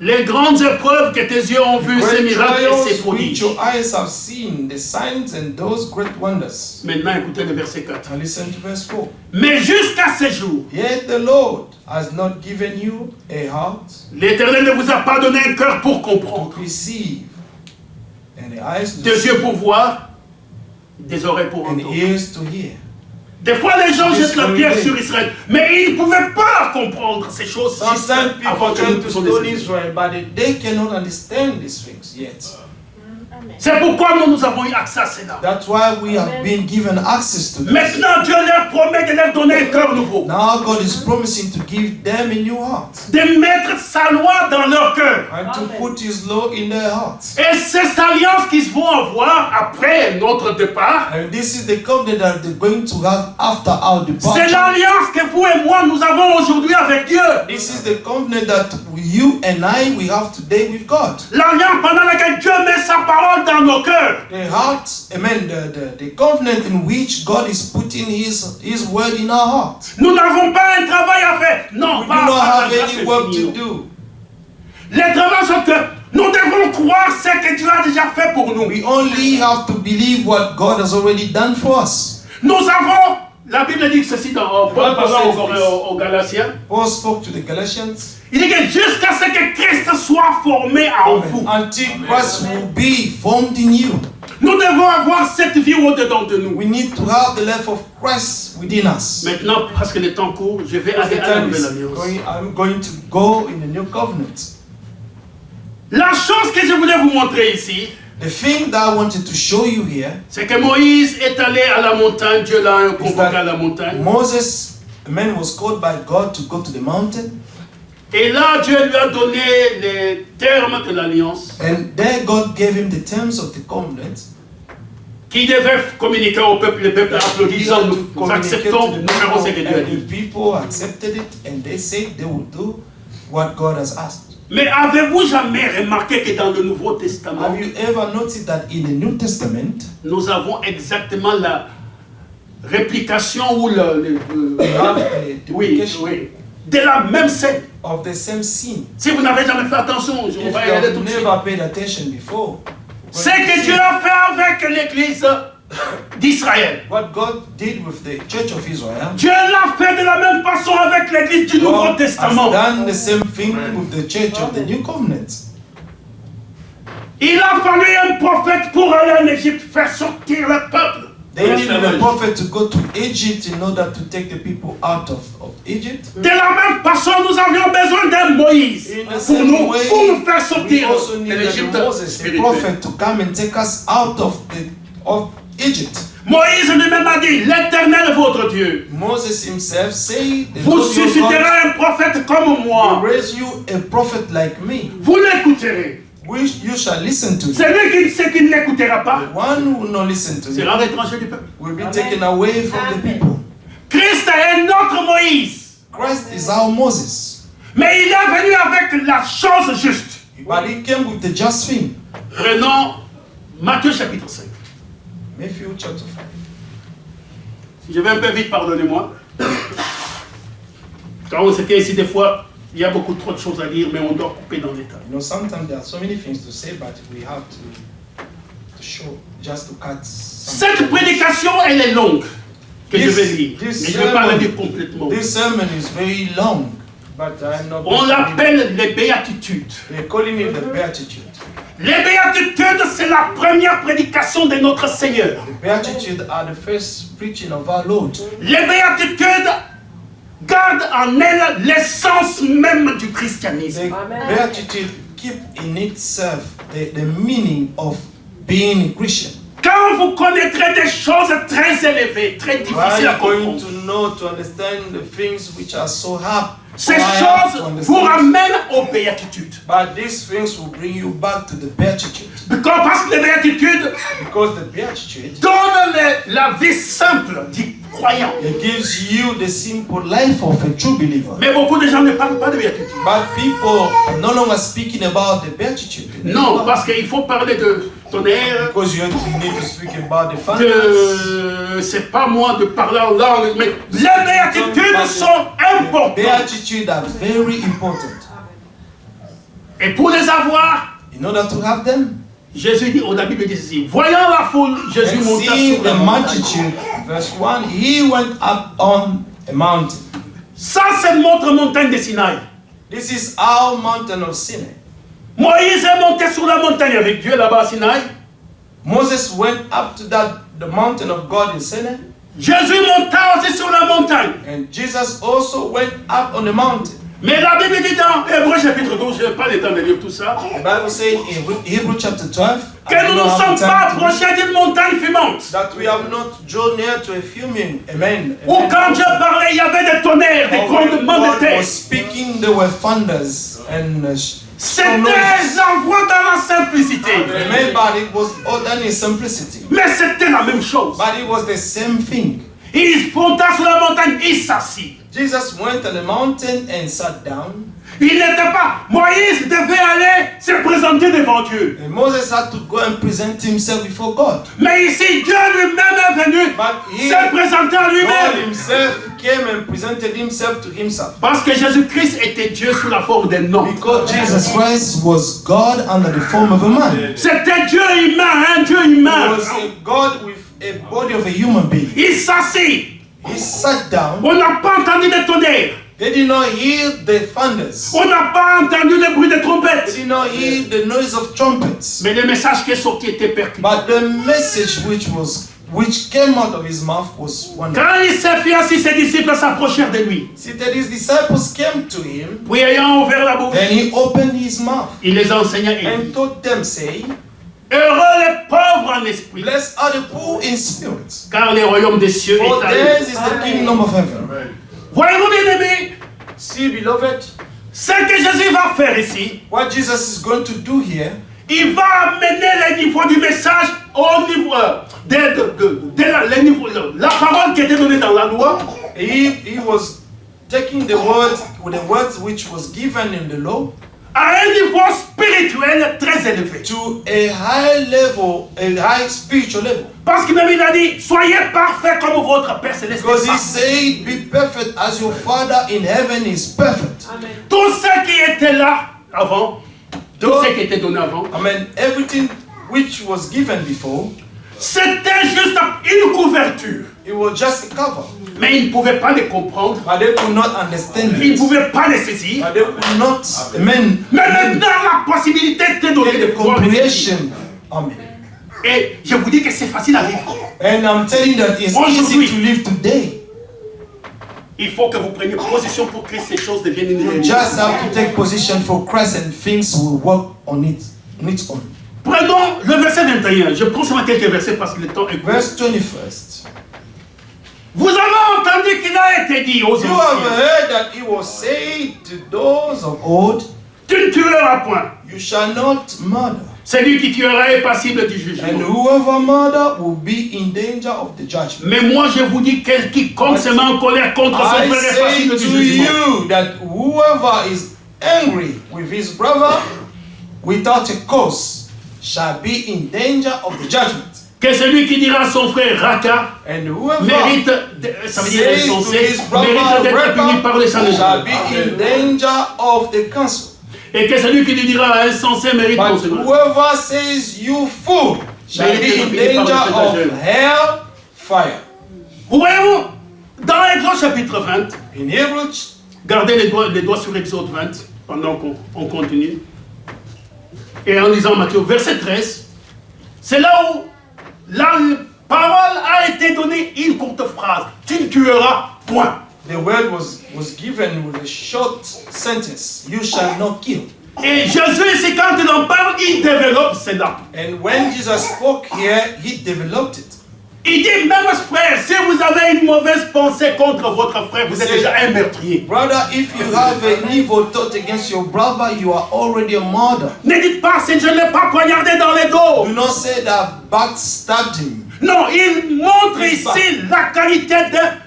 Les grandes épreuves que tes yeux ont vues, ces Great miracles et ces trials which prodiges. your eyes have seen, the signs and those great wonders. Maintenant, écoutez le verset 4. Now listen to verse 4. Mais jusqu'à ce jour, Yet the Lord has not given you a heart l'Éternel ne vous a pas donné un cœur pour to comprendre, perceive, and eyes to des see, yeux pour voir, des oreilles pour and entendre. ears to hear. Des fois, les gens jettent la pierre sur Israël, mais ils ne pouvaient pas comprendre ces choses juste Sometimes avant people que nous try to puissions stone les aider. Israel, but they cannot understand these things yet. C'est pourquoi nous avons eu accès à cela. That's why we have been given access to this. Maintenant, Dieu leur promet de leur donner un cœur nouveau, Now God is promising to give them a new heart de mettre sa loi dans leur cœur. and to put His law in their hearts. Et c'est cette alliance qu'ils vont avoir après notre départ. And this is the covenant that they're going to have after our C'est departure. l'alliance que vous et moi nous avons aujourd'hui avec Dieu. This is the covenant that you and I we have today with God. L'alliance pendant laquelle Dieu met sa parole dans nos cœurs. The heart, amen, the covenant in which God is putting His word in our heart. Nous n'avons pas un travail à faire. Non, We do pas not la have grâce any est work finie, to non. do. Les travaux sont que nous devons croire ce que Dieu a déjà fait pour nous. We only have to believe what God has already done for us. Nous avons, la Bible dit ceci dans Paul parlant aux Galatiens. Paul spoke to the Galatians. Il dit que jusqu'à ce que Christ soit formé en vous. Until Christ will be formed in you. Nous devons avoir cette vie au-dedans de nous. We need to have the life of Christ within us. Maintenant, parce que le temps court, je vais aller à la nouvelle alliance. I'm going to go in the new covenant. La chose que je voulais vous montrer ici, The thing that I wanted to show you here c'est que Moïse est allé à la montagne, Dieu l'a convoqué à la montagne. Moses, a man was called by God to go to the mountain, Et là, Dieu lui a donné les termes de l'alliance and there God gave him the terms of the covenant. qui devait communiquer au peuple. Le peuple applaudissant, nous Communicate acceptons, to the nous ferons ce que people, Dieu a and dit. the people accepted it, and they said they would do what God has asked. Mais avez-vous jamais remarqué que dans le Nouveau Testament, Have you ever noticed that in the New Testament nous avons exactement la réplication ou we have a oui, duplication oui, de la même scène? of the same scene? Si vous n'avez jamais fait attention, on If you va y aller have tout de suite. never paid attention before, Ce que Dieu a fait avec l'église d'Israël, what God did with the Church of Israel, Dieu l'a fait de la même façon avec l'église du Nouveau God Testament. has done the same thing with the Church of the New Covenant. Il a fallu un prophète pour aller en Égypte faire sortir le peuple. They needed a prophet to go to Egypt in order to take the people out of Egypt. De la même façon, nous avions besoin d'un Moïse In the pour same nous, way, pour nous faire we sortir also de needed l'Égypte Moses, a spirituelle. prophet, to come and take us out of Egypt. Moïse lui-même a dit, l'Éternel est votre Dieu. Moses himself said, the Vous Lord your susciterez God un prophète comme will moi. raise you a prophet like me, Vous l'écouterez. which you shall listen to. Celui qui ne l'écoutera pas The one who will not listen to sera him étranger du peuple. will be taken away from the people. Christ est notre Moïse. Christ is our Moses, Mais il est venu avec la chose juste. but he came with the just thing. Prenons Matthieu chapitre 5. Matthew chapter 5. Si je vais un peu vite, pardonnez-moi. Quand on s'était ici, des fois, il y a beaucoup trop de choses à dire, mais on doit couper dans l'état. You know, sometimes there are so many things to say, but we have to show, just to cut some. Cette prédication, elle est longue, que je vais lire. This Mais je ne vais pas la sermon- dire complètement. This sermon is very long, but I'm not. On l'appelle les béatitudes. They're calling it the Beatitude. Les béatitudes, c'est la première prédication de notre Seigneur. The Beatitude are the first preaching of our Lord. Les béatitudes gardent en elles l'essence même du christianisme. The Amen. Beatitude keep in itself the meaning of being a Christian. Quand vous connaîtrez des choses très élevées, très You difficiles à are going comprendre, to know, to understand the things which are so hard. ces hard to choses understand. vous ramènent aux béatitudes. But these things will bring you back to the Beatitude. Parce que les béatitudes Because the Beatitude, donnent la vie simple du croyant. it gives you the simple life of a true believer. Mais beaucoup de gens ne parlent pas de béatitude. But people are no longer speaking about the Beatitude. Non, parce qu'il faut parler de tonnerre, Because you need to speak about the thunders. c'est pas moi de parler en langue, mais les béatitudes sont importantes. Beatitude are very important. Et pour les avoir, In order to have them, Jésus dit, la Bible dit ceci, voyant la foule, Jésus and monta seeing sur the la montagne. multitude, verse 1, he went up on a mountain. Ça, c'est notre montagne de Sinaï. This is our mountain of Sinai. Moïse est monté sur la montagne avec Dieu là-bas à Sinaï. Moses went up to the mountain of God in Sinai. Jésus monta aussi sur la montagne. And Jesus also went up on the mountain. Mais la Bible dit dans Hébreux chapitre 12, je n'ai pas le temps de lire tout ça, The Bible says in Hebrews chapter 12 que nous ne sommes pas approchés d'une montagne fumante. that we have not drawn near to a fuming. Amen. Où quand Dieu parlait, il y avait des tonnerres, des grondements de God terre. was speaking, there were thunders and C'était l'envoi dans la simplicité. Amen, but it was all done in simplicity. Mais c'était la même chose. But it was the same thing. Il monta sur la montagne, il s'assit. Jesus went on the mountain and sat down. Il n'était pas. Moïse devait aller se présenter devant Dieu. And Moses had to go and present himself before God. Mais ici, Dieu lui-même est venu But he, se présenter à God lui-même. himself came and presented himself to himself. Parce que Jésus-Christ était Dieu sous la forme d'un homme. Because Jesus Christ was God under the form of a man. C'était Dieu humain, un Dieu He humain. was a God with a body of a human being. Il s'assit. He sat down. On n'a pas entendu de tonnerre. They did not hear the thunders. On n'a pas entendu le bruit de They trompettes. did not hear the noise of trumpets. Mais le message qui est sorti était percutant. But the message which came out of his mouth was wonderful. Quand il s'est fait assis, ses disciples s'approchèrent de lui. See that his disciples came to him, Puis ayant ouvert la bouche, then he opened his mouth il les enseigna et dit, and told them, saying, heureux les pauvres en esprit, Blessed are the poor in spirit, car le royaume des cieux for est à eux. theirs is the kingdom of heaven. Voyez-vous, bien-aimés, See, beloved, ce que Jésus va faire ici, what Jesus is going to do here, il va amener le niveau du message au niveau la parole qui était donnée dans la loi. he was taking the words which was given in the law, À un niveau spirituel très élevé. to a high level, a high spiritual level. Parce que même il a dit, soyez parfaits comme votre Père Céleste. Because est he parfait. said, Be perfect as your Father in heaven is perfect. Amen. Tout ce qui était là avant, tout Donc, ce qui était donné avant, I mean, everything which was given before, c'était juste une couverture. it was just a cover. Mais ils ne pouvaient pas les comprendre, But they could not understand ils ne it. pouvaient pas les saisir. But they could not, amen, Mais maintenant, la possibilité était donnée de the pouvoir les saisir. comprehension. Amen. Et je vous dis que c'est facile à vivre. And I'm telling you that it's easy to live today. Il faut que vous preniez position pour que ces choses deviennent une You réalité. just have to take position for Christ and things will work on its own. Prenons le verset 21. Je prends seulement quelques versets parce que le temps est court. Verse 21st. Vous avez entendu qu'il a été dit aux You have anciens, heard that it was said to those of old, tu ne tueras point. You shall not murder. Celui qui tuera est passible du And jugement. whoever murder will be in danger of the judgment. Mais moi je vous dis, quiconque se met en colère contre son I frère est say passible to du jugement. you that whoever is angry with his brother without a cause shall be in danger of the judgment. Que celui qui dira à son frère Raka And whoever mérite, ça veut dire says to insensé, his brother mérite d'être puni par les shall sangs. be in danger of the council. Et que celui qui lui dira à insensé mérite But conséquence. whoever says you fool shall be in danger of hell fire. Vous voyez-vous, dans Exode chapitre 20, In Hebrews, gardez les doigts sur Exode 20 pendant qu'on continue. Et en lisant Matthieu, verset 13, c'est là où la parole a été donnée, une courte phrase. Tu ne tueras point. the word was given with a short sentence. You shall not kill. Et Jésus, ici, quand il en parle, il développe cela. And when Jesus spoke here, he developed it. Il dit, même frère, si vous avez une mauvaise pensée contre votre frère, vous êtes déjà un meurtrier. Brother, if you have an evil thought against your brother, you are already a murderer. Ne dites pas, si je ne l'ai pas poignardé dans les dos. Do not say that backstabbed him. Non, il montre ici la qualité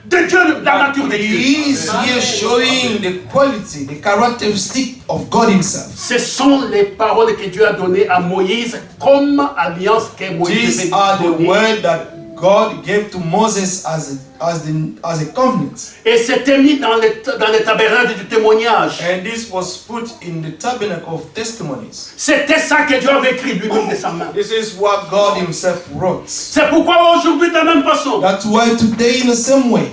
de Dieu, la nature de He Dieu. is here showing the quality, the characteristic of God himself. Ce sont les paroles que Dieu a données à Moïse comme alliance que Moïse These devait are the donner. words that God gave to Moses as a covenant. Et c'était mis dans le tabernacle du témoignage. And this was put in the tabernacle of testimonies. C'était ça que Dieu avait écrit lui-même de sa main. This is what God himself wrote. C'est pourquoi aujourd'hui de la même façon, That's why today in the same way,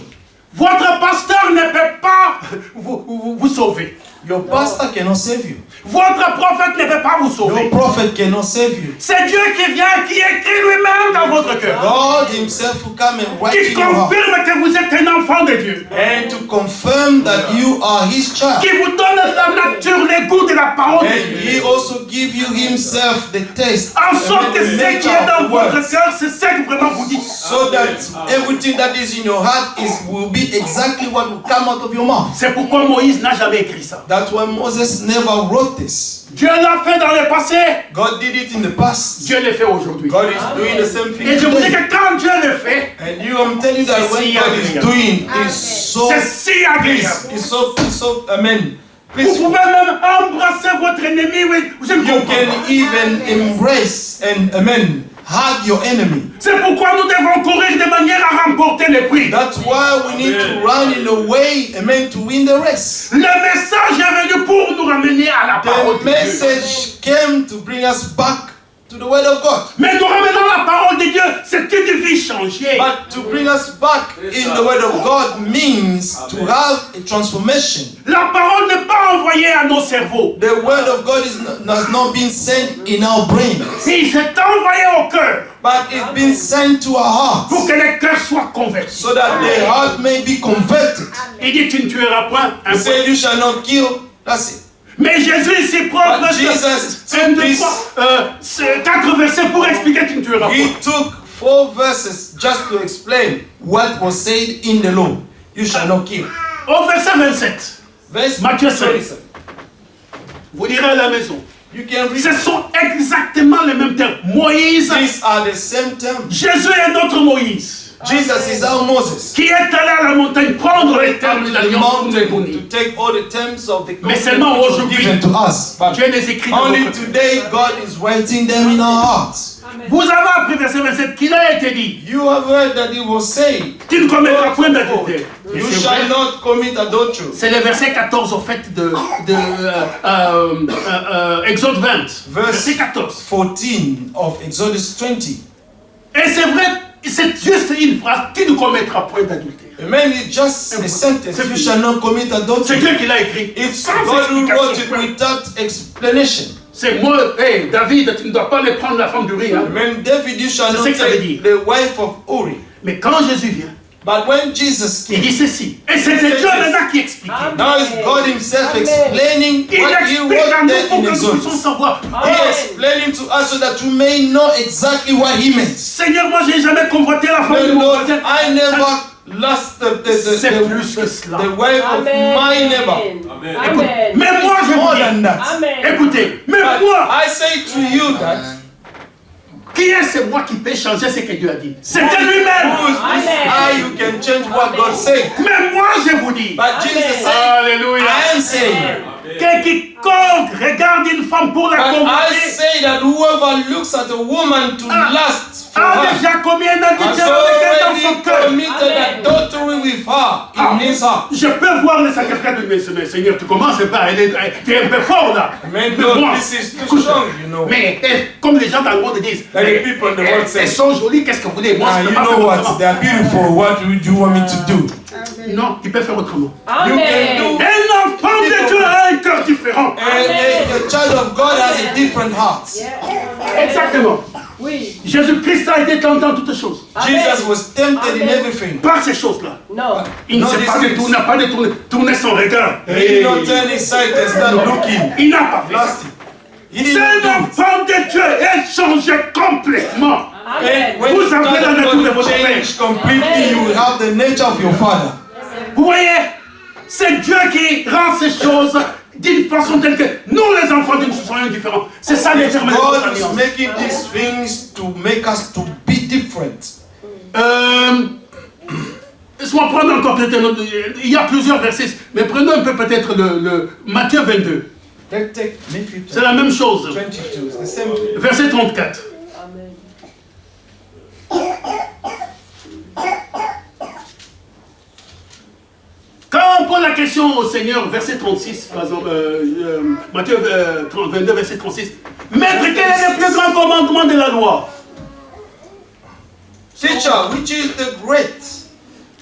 votre pasteur ne peut pas vous sauver. your pastor cannot save you. Votre prophète ne peut pas vous sauver. No prophet cannot save you. C'est Dieu qui vient, qui écrit lui-même dans votre cœur. God himself will come and write Qui in your heart. confirme que vous êtes un enfant de Dieu. And to confirm that you are his child. Qui vous donne la nature, les goûts de la parole de And Dieu. he also give you himself the taste. En sorte que and ce the qui nature est dans of the votre words. cœur, c'est ce que vraiment vous dites. So that everything that is in your heart will be exactly what will come out of your mouth. C'est pourquoi Moïse n'a jamais écrit ça. That's why Moses never wrote this. Dieu l'a fait dans le passé. God did it in the past. Dieu le fait aujourd'hui. God is doing the same thing Et je vous dis today. que quand Dieu le fait, And I'm telling you that C'est when si God is agréable. doing, it's so c'est si agréable. it's so amen. Vous Please, pouvez même embrasser votre ennemi. Oui, je ne you comprends can pas. even embrace and amen, hug your enemy. C'est pourquoi nous devons courir de manière à remporter le prix. That's why we need to run in a way, amen, to win the race. Le message est venu pour nous ramener à la parole The de Dieu. message came to bring us back to the word of God. Mais nous ramenons la parole de Dieu, c'est une vie changée. But to bring us back in the word of God means to have a transformation. La parole n'est pas envoyée à nos cerveaux. The word of God has not been sent in our brains, Il s'est envoyé au cœur but it's been sent to our pour hearts que le cœur soit converti. so that the heart may be converted. Il dit tu ne tueras point. He said, "You shall not kill." That's it. Mais Jésus ici prend But Jesus took this. 4 versets pour expliquer tu ne tueras He point. took 4 verses just to explain what was said in the law. You shall not kill. Au verset 27, Verse Matthieu 5. 27. Vous lirez à la maison. You can read. Ce sont exactement les mêmes termes. Moïse, These are the same terms. Jésus est notre Moïse, Jesus is our Moses. qui est allé à la montagne prendre les termes de The l'alliance pour nous les mountain donner. to take all the terms of the Mais seulement covenant aujourd'hui, given to us. But Dieu les écrit dans only notre cœur. today God is writing them in our hearts. Vous avez appris verset 27 qu'il a été dit, You have heard that it was said, tu ne commettras point d'adultère. you C'est shall vrai. not commit adultery. C'est le verset 14 au fait de Exode 20. Verset 14. 14 of Exodus 20. Et c'est vrai, c'est juste une phrase, tu ne commettras point d'adultère. Amen. It's just a sentence. You shall not commit C'est adultery. Dieu qui l'a écrit. It's Sans God who wrote it explication. without explanation. C'est moi, hey, David, tu ne dois pas aller prendre la femme du riz. Hein. Amen. David, you shall C'est not ce que ça veut take dire. the wife of Uri. Mais quand Jésus vient, But when Jesus il came, dit ceci. Et c'était Dieu maintenant qui expliquait. now it's God himself explaining Il what he explique à wrote nous there pour in que nous puissions Exodus. savoir. He explaining to us so that you may know exactly what he meant. Seigneur, moi, j'ai jamais convoité la femme de The mon Lord, voisin. I never lost C'est plus que cela. the wife of my neighbor. Écoute, mais moi, je More vous than dis. that. Écoutez, mais But moi, I say to you that qui est ce moi qui peut changer ce que Dieu a dit? C'était who lui-même. is this I you can change what God said. Mais moi, je vous dis. But Jesus said, Alléluia. I am saying, Que quiconque regarde une femme pour la but I convoiter say that whoever looks at a woman to lust for a her déjà commis un has adultère avec elle dans son already cœur. committed adultery with her in his heart. Je peux voir le sacrifice de mes Seigneur, tu commences pas, tu es un peu fort là. Amen. Mais God, moi, this is too écoute, strong, you know. mais comme les gens dans le monde disent, Like the people in the world say, elles sont jolies, qu'est-ce que vous voulez? Moi, Ah, je peux you pas faire know what? autrement. They are beautiful. What do you want me to do? Non, tu peux faire autrement. You can do. Un enfant de Dieu a un cœur différent. And a child of God has a different heart. Exactement. Oui. Jésus-Christ a été tenté en toutes choses. Jesus was tempted in everything. Par ces choses-là. Non. Il ne No, s'est this pas is- détourné, n'a pas tourné son regard. He did not turn his sight and start looking. Il n'a pas fait ça. Lasting. He did C'est not un do it. enfant de Dieu est changé complètement. And when Vous you avez la start nature de to votre change completely, you will have the nature of your father. Vous voyez, c'est Dieu qui rend ces choses d'une façon telle que nous, les enfants de nous, soyons différents. C'est ça les termes de notre God is alliance. making these things to make us to be different. Laisse-moi prendre encore peut-être un autre. Il y a plusieurs versets, mais prenons un peu peut-être le Matthieu 22. Let's take Matthew C'est la même chose. 22. It's the same thing. Verset 34. Quand on pose la question au Seigneur, verset 36, par exemple, Matthieu 22, verset 36, Maître, quel est le plus grand commandement de la loi? Teacher, which is the great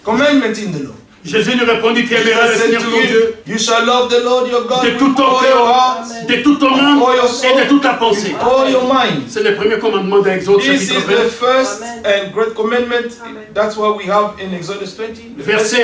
commandment in the law? Jésus lui répondit, tu aimeras le Jesus said Seigneur to ton him, Dieu you shall love the Lord your God de with tout ton all your cœur, heart, de toute ton âme all your soul, et de toute ta pensée. all your mind. C'est le premier commandement d'Exode This chapitre is the 20. first Amen. and great commandment. Amen. That's what we have in Exodus 20. The first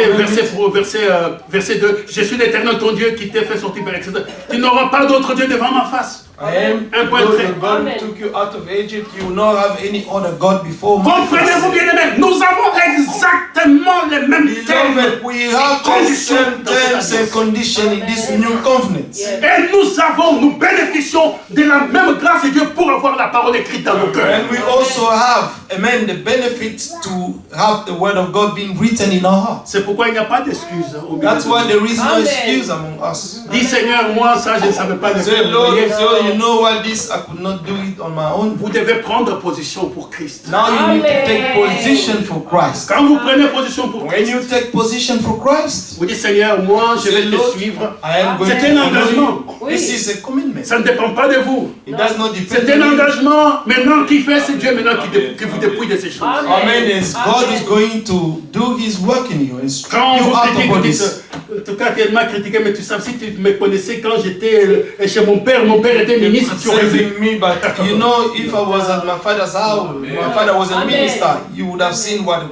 Verset 2. Je suis l'Éternel ton Dieu qui t'ai fait sortir par Exode. Tu n'auras pas d'autre Dieu devant ma face. I am Un point Lord, très. your God who Amen. took you out of Egypt. You will not have any other God before me. Comprenez-vous bien aimés, nous avons exactement les mêmes termes Beloved, we have the conditions same dans cette terms and alliance. conditions in this new covenant. Yes. Et nous bénéficions de la même grâce de Dieu pour avoir la parole écrite dans nos cœurs. And we also have, amen, the benefits to have the word of God being written in our hearts. C'est pourquoi il n'y a pas d'excuse au milieu That's de why nous. there is no Amen. excuse among us. Dis Seigneur, moi ça je ne savais pas le Say, faire. Lord, Vous voyez, you know what this, I could not do it on my own. vous devez prendre position pour Christ. Now you need to Amen. take position for Christ. Quand vous prenez position pour When Christ, you take position for Christ, vous dites Seigneur, moi je vais say, te Lord, suivre. I am going C'est un to follow engagement. you. Oui. This is a commitment. Ça ne dépend pas de vous. It does not C'est depend un on you. engagement. Maintenant, qui fait, c'est Dieu maintenant qui vous dépouille de ces choses. Amen. Amen. Is God Amen. is going to do His work in you and strip Quand you vous out critiquez, of vous bodies. dites, en tout cas, tu m'as critiqué, mais tu sais, si tu me connaissais quand j'étais chez mon père était ministre, tu aurais vu. Saving me, but you know, if I was at my father's house, my father was a Amen. minister, you would have seen what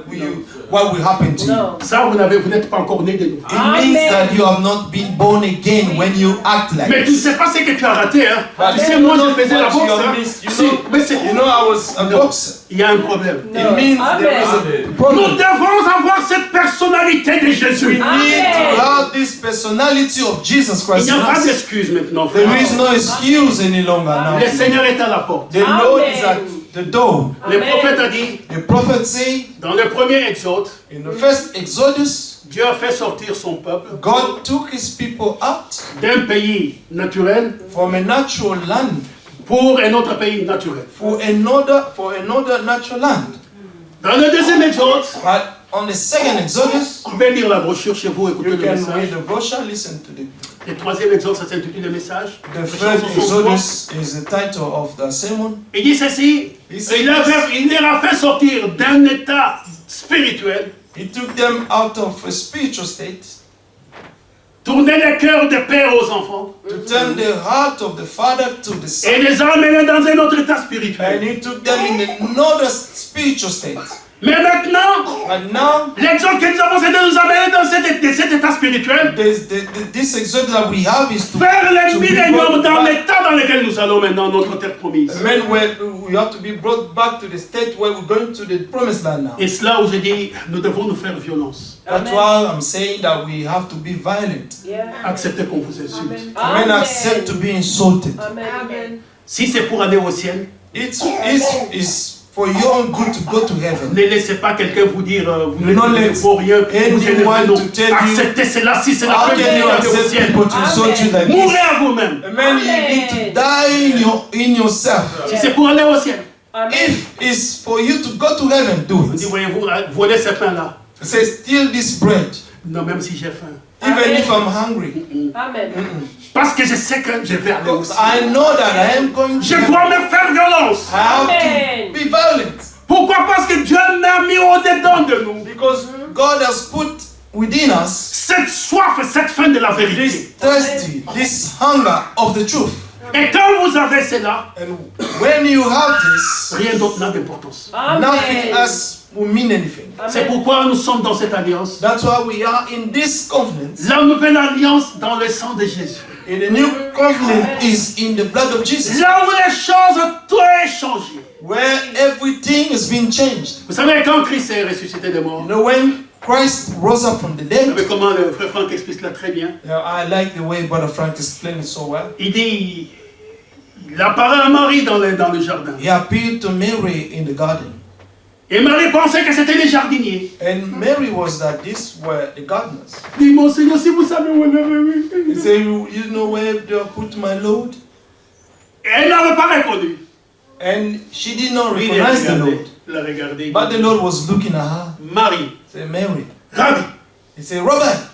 will happen to you. No. Ça, vous n'êtes pas encore né de nouveau. It means that you have not been born again when you act like Mais tu ne this. sais pas ce que tu as raté. Hein. But Tu sais, you moi, know je faisais la what you boxe. have Hein. missed. You Si, know, mais c'est... you know, I was a Non. boxer. Il y a un problème. No. It means there Amen. is a Nous problem. devons avoir cette personnalité de We Jésus. need to have this personality of Jesus Il Christ n'y in a pas us. d'excuse maintenant. There frère. is no excuse any longer now. Le Seigneur est à la porte. The Lord is Amen. at the door. Le Amen. prophète a dit, The prophet say dans le premier Exode, in the first Exodus, Dieu a fait sortir son peuple God took his people out d'un pays naturel from a natural land pour un autre pays naturel. for another natural land. Dans le deuxième Exode, But on the second Exodus, vous pouvez lire la brochure chez vous, écoutez you le can message. read the brochure, listen to the. Le troisième Exode, ça s'intitule le message. The Les first choses sont souvent. Exodus is the title of the sermon. Il dit ceci, He said il les a fait sortir d'un état spirituel, He took them out of a spiritual state tourner le cœur des pères aux enfants to turn the heart of the father to the et son. les a emmenés dans un autre état And spirituel. he took them in another spiritual state. Mais maintenant, But now, l'exemple que nous avons, c'est de nous amener dans cet état spirituel this exodus that we have is to, vers le to be millénium, brought dans back. l'état dans lequel nous allons maintenant, notre terre promise. Amen. Where we have to be brought back to the state where we're going to the promised land now. Et c'est là où je dis, nous devons nous faire violence. That's why I'm saying that we have to be violent. Yeah. Accepter qu'on vous insulte. Amen. Accept to be insulted. Amen. Amen. Si c'est pour aller au ciel, It's for your own good to go to heaven. ne laissez pas quelqu'un vous dire, vous Do not ne let faut rien, vous anyone énervez, non. to tell you, Acceptez cela si c'est la how première can you fois aller au accept ciel. people to insult you like Mourrez this? à vous-même. Amen. You need to die in yourself. Si c'est pour aller au ciel, Amen. If it's for you to go to heaven, do vous dites, it. voyez-vous, volez ce pain-là. Say, steal this bread, Non, même si j'ai faim. even Amen. if I'm hungry. Amen. Parce que je sais que je vais aller au Because ciel. I know that I am going to Je heaven. dois me faire violence. I have Amen. to be violent. Pourquoi? Parce que Dieu m'a mis au-dedans de nous Because God has put within us cette soif, cette faim de la vérité. this thirsty, this hunger of the truth. Et quand vous avez cela, And when you have this, rien d'autre n'a d'importance. nothing Amen. else will mean anything. C'est Amen. pourquoi nous sommes dans cette alliance. That's why we are in this covenant. La nouvelle alliance dans le sang de Jésus. And the new covenant is in the blood of Jesus, Là où les choses, tout est changé. where everything has been changed. Vous savez, quand Christ est ressuscité des morts, You know, when Christ rose up from the vous dead, savez comment le frère Franck explique cela très bien. I like the way Brother Frank explained it so well. Il dit, il apparaît à Marie dans le jardin. He appeared to Mary in the garden. Et Marie pensait que c'était les jardiniers. And Mary was that these were the gardeners. Il dit, mon Seigneur, si vous savez où He said, you know where they put my Lord? Et elle n'avait pas répondu. And she did not Lui, il a recognize the regardé. Lord. Il a regardé. But the Lord was looking at her. Marie, Say, Mary. Rabbi. He said, Robert,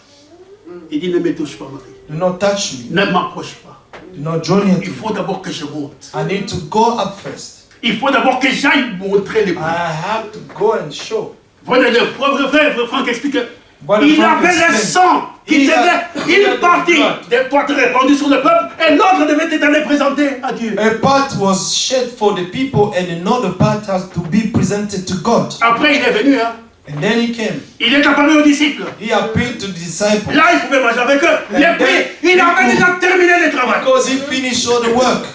Il dit, ne me touche pas, Marie. do not touch me. Ne m'approche pas. Do not draw near to Il me. faut d'abord que je monte. I need to go up first. Il faut d'abord que j'aille montrer les I preuves. have to go and show. Voilà, le frère Franck explique que But the Il prophet avait le said, sang qui devait, une partie doit être répandue sur le peuple et l'autre devait être allé présenter à Dieu. a part was shed for the people and another part has to be presented to God. Après, il est venu, hein. And then he came. Il est apparu aux disciples. He appeared to the disciples. Là, il pouvait manger avec eux. Les prix, il avait déjà terminé le travail. Because he finished all the work.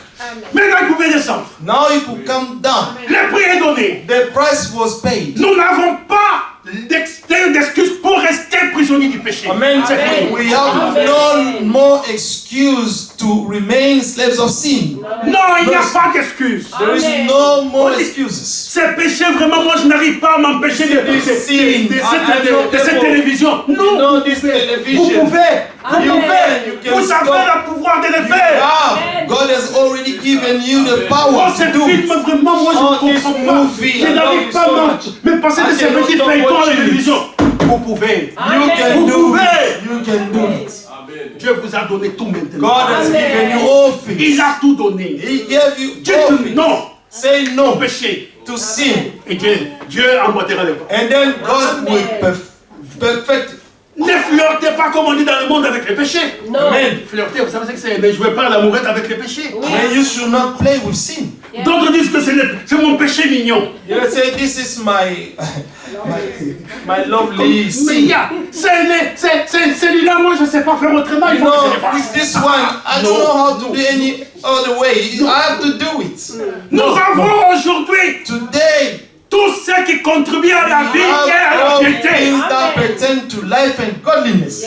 Maintenant, il pouvait descendre. Now he could come down. Le prix est donné. The price was paid. Nous n'avons pas d'excuses pour rester prisonniers du péché. Amen. C'est fini. We have no more excuse to remain slaves of sin. Non, il n'y a pas d'excuses. There is no more excuses. Ces péchés, vraiment, moi, je n'arrive pas à m'empêcher de cette télévision. Non, No, this vous television. pouvez. You Vous can avez stop. le pouvoir de le faire. Ah, God has already given you the Oh, power ce to do film, it. vraiment, moi, je Oh, ne this comprends pas. movie, Je I love n'arrive it pas so à much. me passer de I ces cannot petits stop feuilletons à la watching it. télévision. Vous pouvez. You can Vous do pouvez. it. You can do it. Dieu vous a donné tout maintenant. God has given you all Il things. a tout donné. He gave you Dieu all te things. non Say au no péché. to sin. Et Dieu emboîtera les pas. And then God will perfect it. Ne flirtez pas comme on dit dans le monde avec les péchés. Non. Amen. Flirter, vous savez ce que c'est? Ne jouez pas à l'amourette avec les péchés. And you should not play with sin. D'autres disent que c'est mon péché mignon. You say this is my lovely Mais il sin. y a, celui-là, moi je ne sais pas faire autrement. Il faut que je le No, fasse. this one, I don't know how to do any other way. I have to do it. Nous avons aujourd'hui Today, tout ce qui contribue à la vie et à la all piété. things that pertain to life and godliness.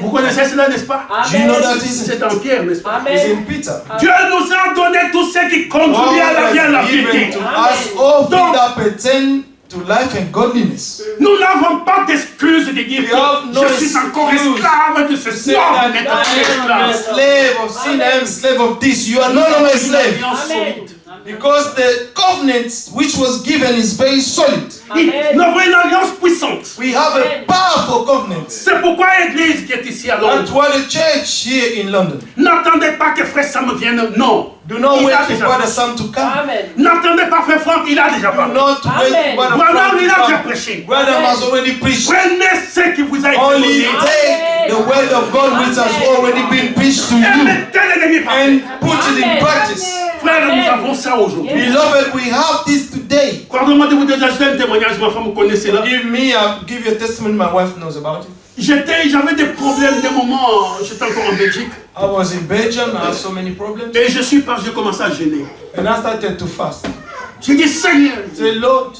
Vous connaissez cela, n'est-ce pas? Do you know that is C'est en Pierre, n'est-ce pas? It's Amen. in Peter. Dieu nous a donné tout ce qui God contribue à la vie et à la has given piété. to us all things that pertain to life and godliness. Nous n'avons pas d'excuse de dire We have no que je suis encore excuse esclave de ce Say sort that d'être I am a esclave. slave of sin, I am a slave of this. You are no longer a slave. Alliance solide. Because the covenant which was given is very solid. Nous avons une alliance puissante. We have a powerful covenant. C'est pourquoi l'église qui est ici à That's Londres, why the church here in London. n'attendez pas que frère Sam vienne. Non. Do not Il wait a for déjà. Brother Sam to come. Amen. N'attendez pas frère Franck, il a déjà Do parlé. not wait Amen. for Brother Voilà, Frank il to a déjà come. prêché. Brother has already preached. Prenez ce qui vous a été Only donné take the word of God which has already been preached to et you mettez l'ennemi par and terre. put it in practice. Frère, nous avons ça aujourd'hui. Beloved, we have this today. Pardonnez-moi de vous déjà ajouter un témoignage, ma femme, vous connaissez là. Give me, give you a testimony. My wife knows about it. J'avais des problèmes des moments, j'étais encore en Belgique. I was in Belgium. I had so many problems, Et j'ai commencé à gêner. and I started to fast. J'ai dit, Seigneur, Say, Lord,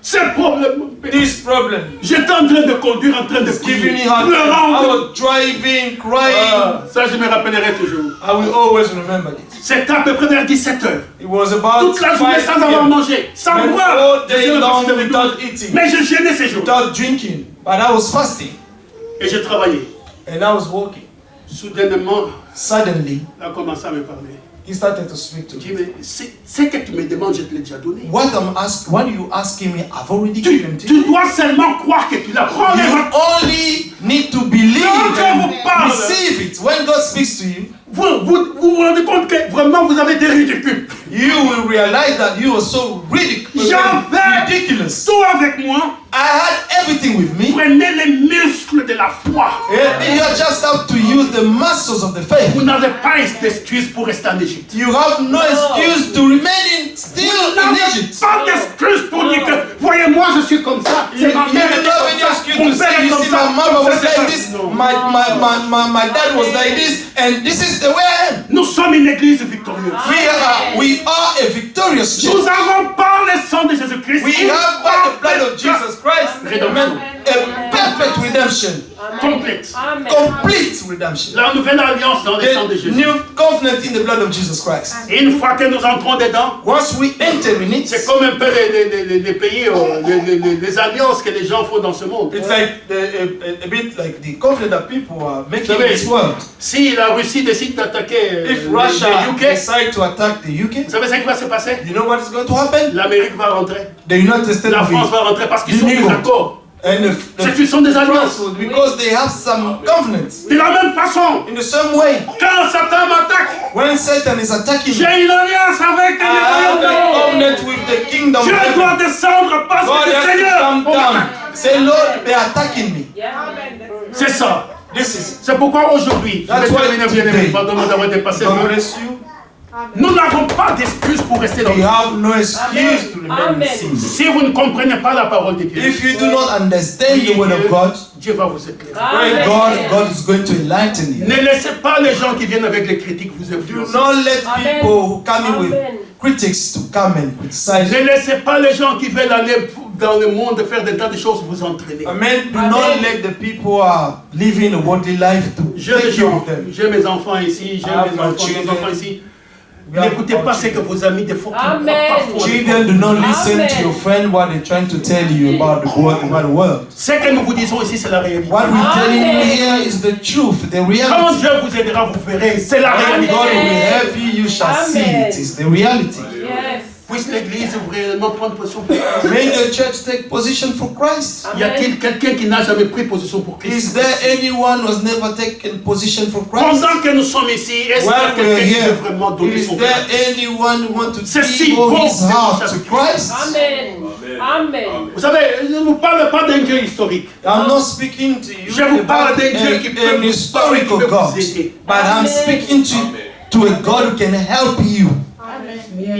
ces problèmes, this problem j'étais en train de conduire, en train de is giving me prier, hard. pleurant. I was driving, crying. Ça, je me rappellerai toujours. I will always remember this. C'était à peu près vers 17h. It was about Toute la journée 5 sans avoir p.m. mangé, sans Went boire. all day Je me long passais de without l'église. eating, Mais je gênais ces jours. without drinking. But I was fasting, Et j'ai travaillé. and I was walking. Soudainement, Suddenly, il a commencé à me parler. he started to speak to Il dit, me. mais ce que tu me demandes, je te l'ai déjà donné. What you asking me, I've already Tu, given to tu you. dois seulement croire que tu l'as. Prends les You only need to believe Quand Dieu and vous parle, receive it. When God speaks to you, vous rendez compte que vraiment vous avez été ridicule. you will realize that you are so J'avais ridiculous. tout avec moi. I had everything with me. Prenez les muscles de la foi. You just have to use the muscles of the faith. Vous n'avez pas d'excuse pour rester en Égypte. You have no excuse to remain still Vous in n'avez Egypt. pas d'excuse pour dire que, voyez-moi, je suis comme ça. You C'est ma don't mère have était comme any ça. excuse Mon to père say, est you comme see, ça. my mother Comme was ça, c'est like ça. this, Non. my dad was like this, and this is the way I am. Nous sommes une église victorieuse. We are a victorious church. Nous avons par le sang de Jésus-Christ. We une have by the blood of Jesus Christ Rédemption. a perfect redemption, Complète. Amen. complete redemption. La nouvelle alliance dans le sang de The Jésus. new covenant in the blood of Jesus Christ. Et une fois que nous entrons dedans, Once we enter in it, c'est comme un peu les pays, les alliances que les gens font dans ce monde. it's like a bit like the covenant that people are making in Savez, this world. Si la Russie décide d'attaquer If le Russia UK, decide to attack the UK, vous savez ce qui va se passer? you know what is going to happen? L'Amérique va rentrer. The United States La will France va rentrer parce qu'ils sont des Union. accords. and Ce sont des alliances. because they have some covenants. De la même façon, In the same way, quand Satan m'attaque, when Satan is attacking you, j'ai une alliance avec I have le a royaume. covenant with the kingdom of Dieu heaven. doit descendre parce God que le has to Seigneur come down. Say, Lord, they are attacking me. Yeah. Amen. C'est ça. This is it. C'est pourquoi aujourd'hui, je That's vais why terminer, bien aimé, today, pardonne-moi d'avoir dépassé. God bless you. Nous n'avons pas d'excuse pour rester dans We le monde. have no excuse to remain in Amen. sin. Si vous ne comprenez pas la parole de Dieu, If you do not understand the word of God, Dieu va vous éclairer. Amen. God is going to enlighten you. Ne laissez pas les gens qui viennent avec les critiques vous Do influencer. not let Amen. people who come in with Amen. critics to come and criticize Ne you. laissez pas les gens qui veulent aller dans le monde faire des tas de choses vous entraîner. Amen. Do Amen. not let the people who are living a worldly life to J'ai des take care gens, of them. j'ai mes enfants ici, j'ai I have mes my enfants, children. mes enfants ici. We have N'écoutez our pas ce que children. vos amis des fois Amen. Children, do not listen Amen. to your friend what they're trying to tell you about the world. Ce que nous vous disons ici, c'est la réalité. What we're telling you Amen. here is the truth, the Quand reality. Dieu vous aidera, vous verrez, c'est la When réalité. God will Amen. help you, you shall see Amen. it. It's the reality. Yes. Puisse l'Église vraiment prendre position pour Christ. May the church take position for Christ. Y a-t-il quelqu'un qui n'a jamais pris position pour Is Christ? there anyone who has never taken position for Christ? Pendant que nous sommes ici, est-ce qu'il y a When we're quelqu'un qui here, veut vraiment donner is son there cœur? anyone who wants to C'est si give all bon his de heart marcher to avec Christ? Amen. Amen. Vous savez, je ne vous parle pas d'un Dieu historique. I'm not speaking to you Je vous parle about d'un Dieu qui peut an vous historical parler, qui peut God, vous aider. but I'm Amen. speaking to a God who can help you.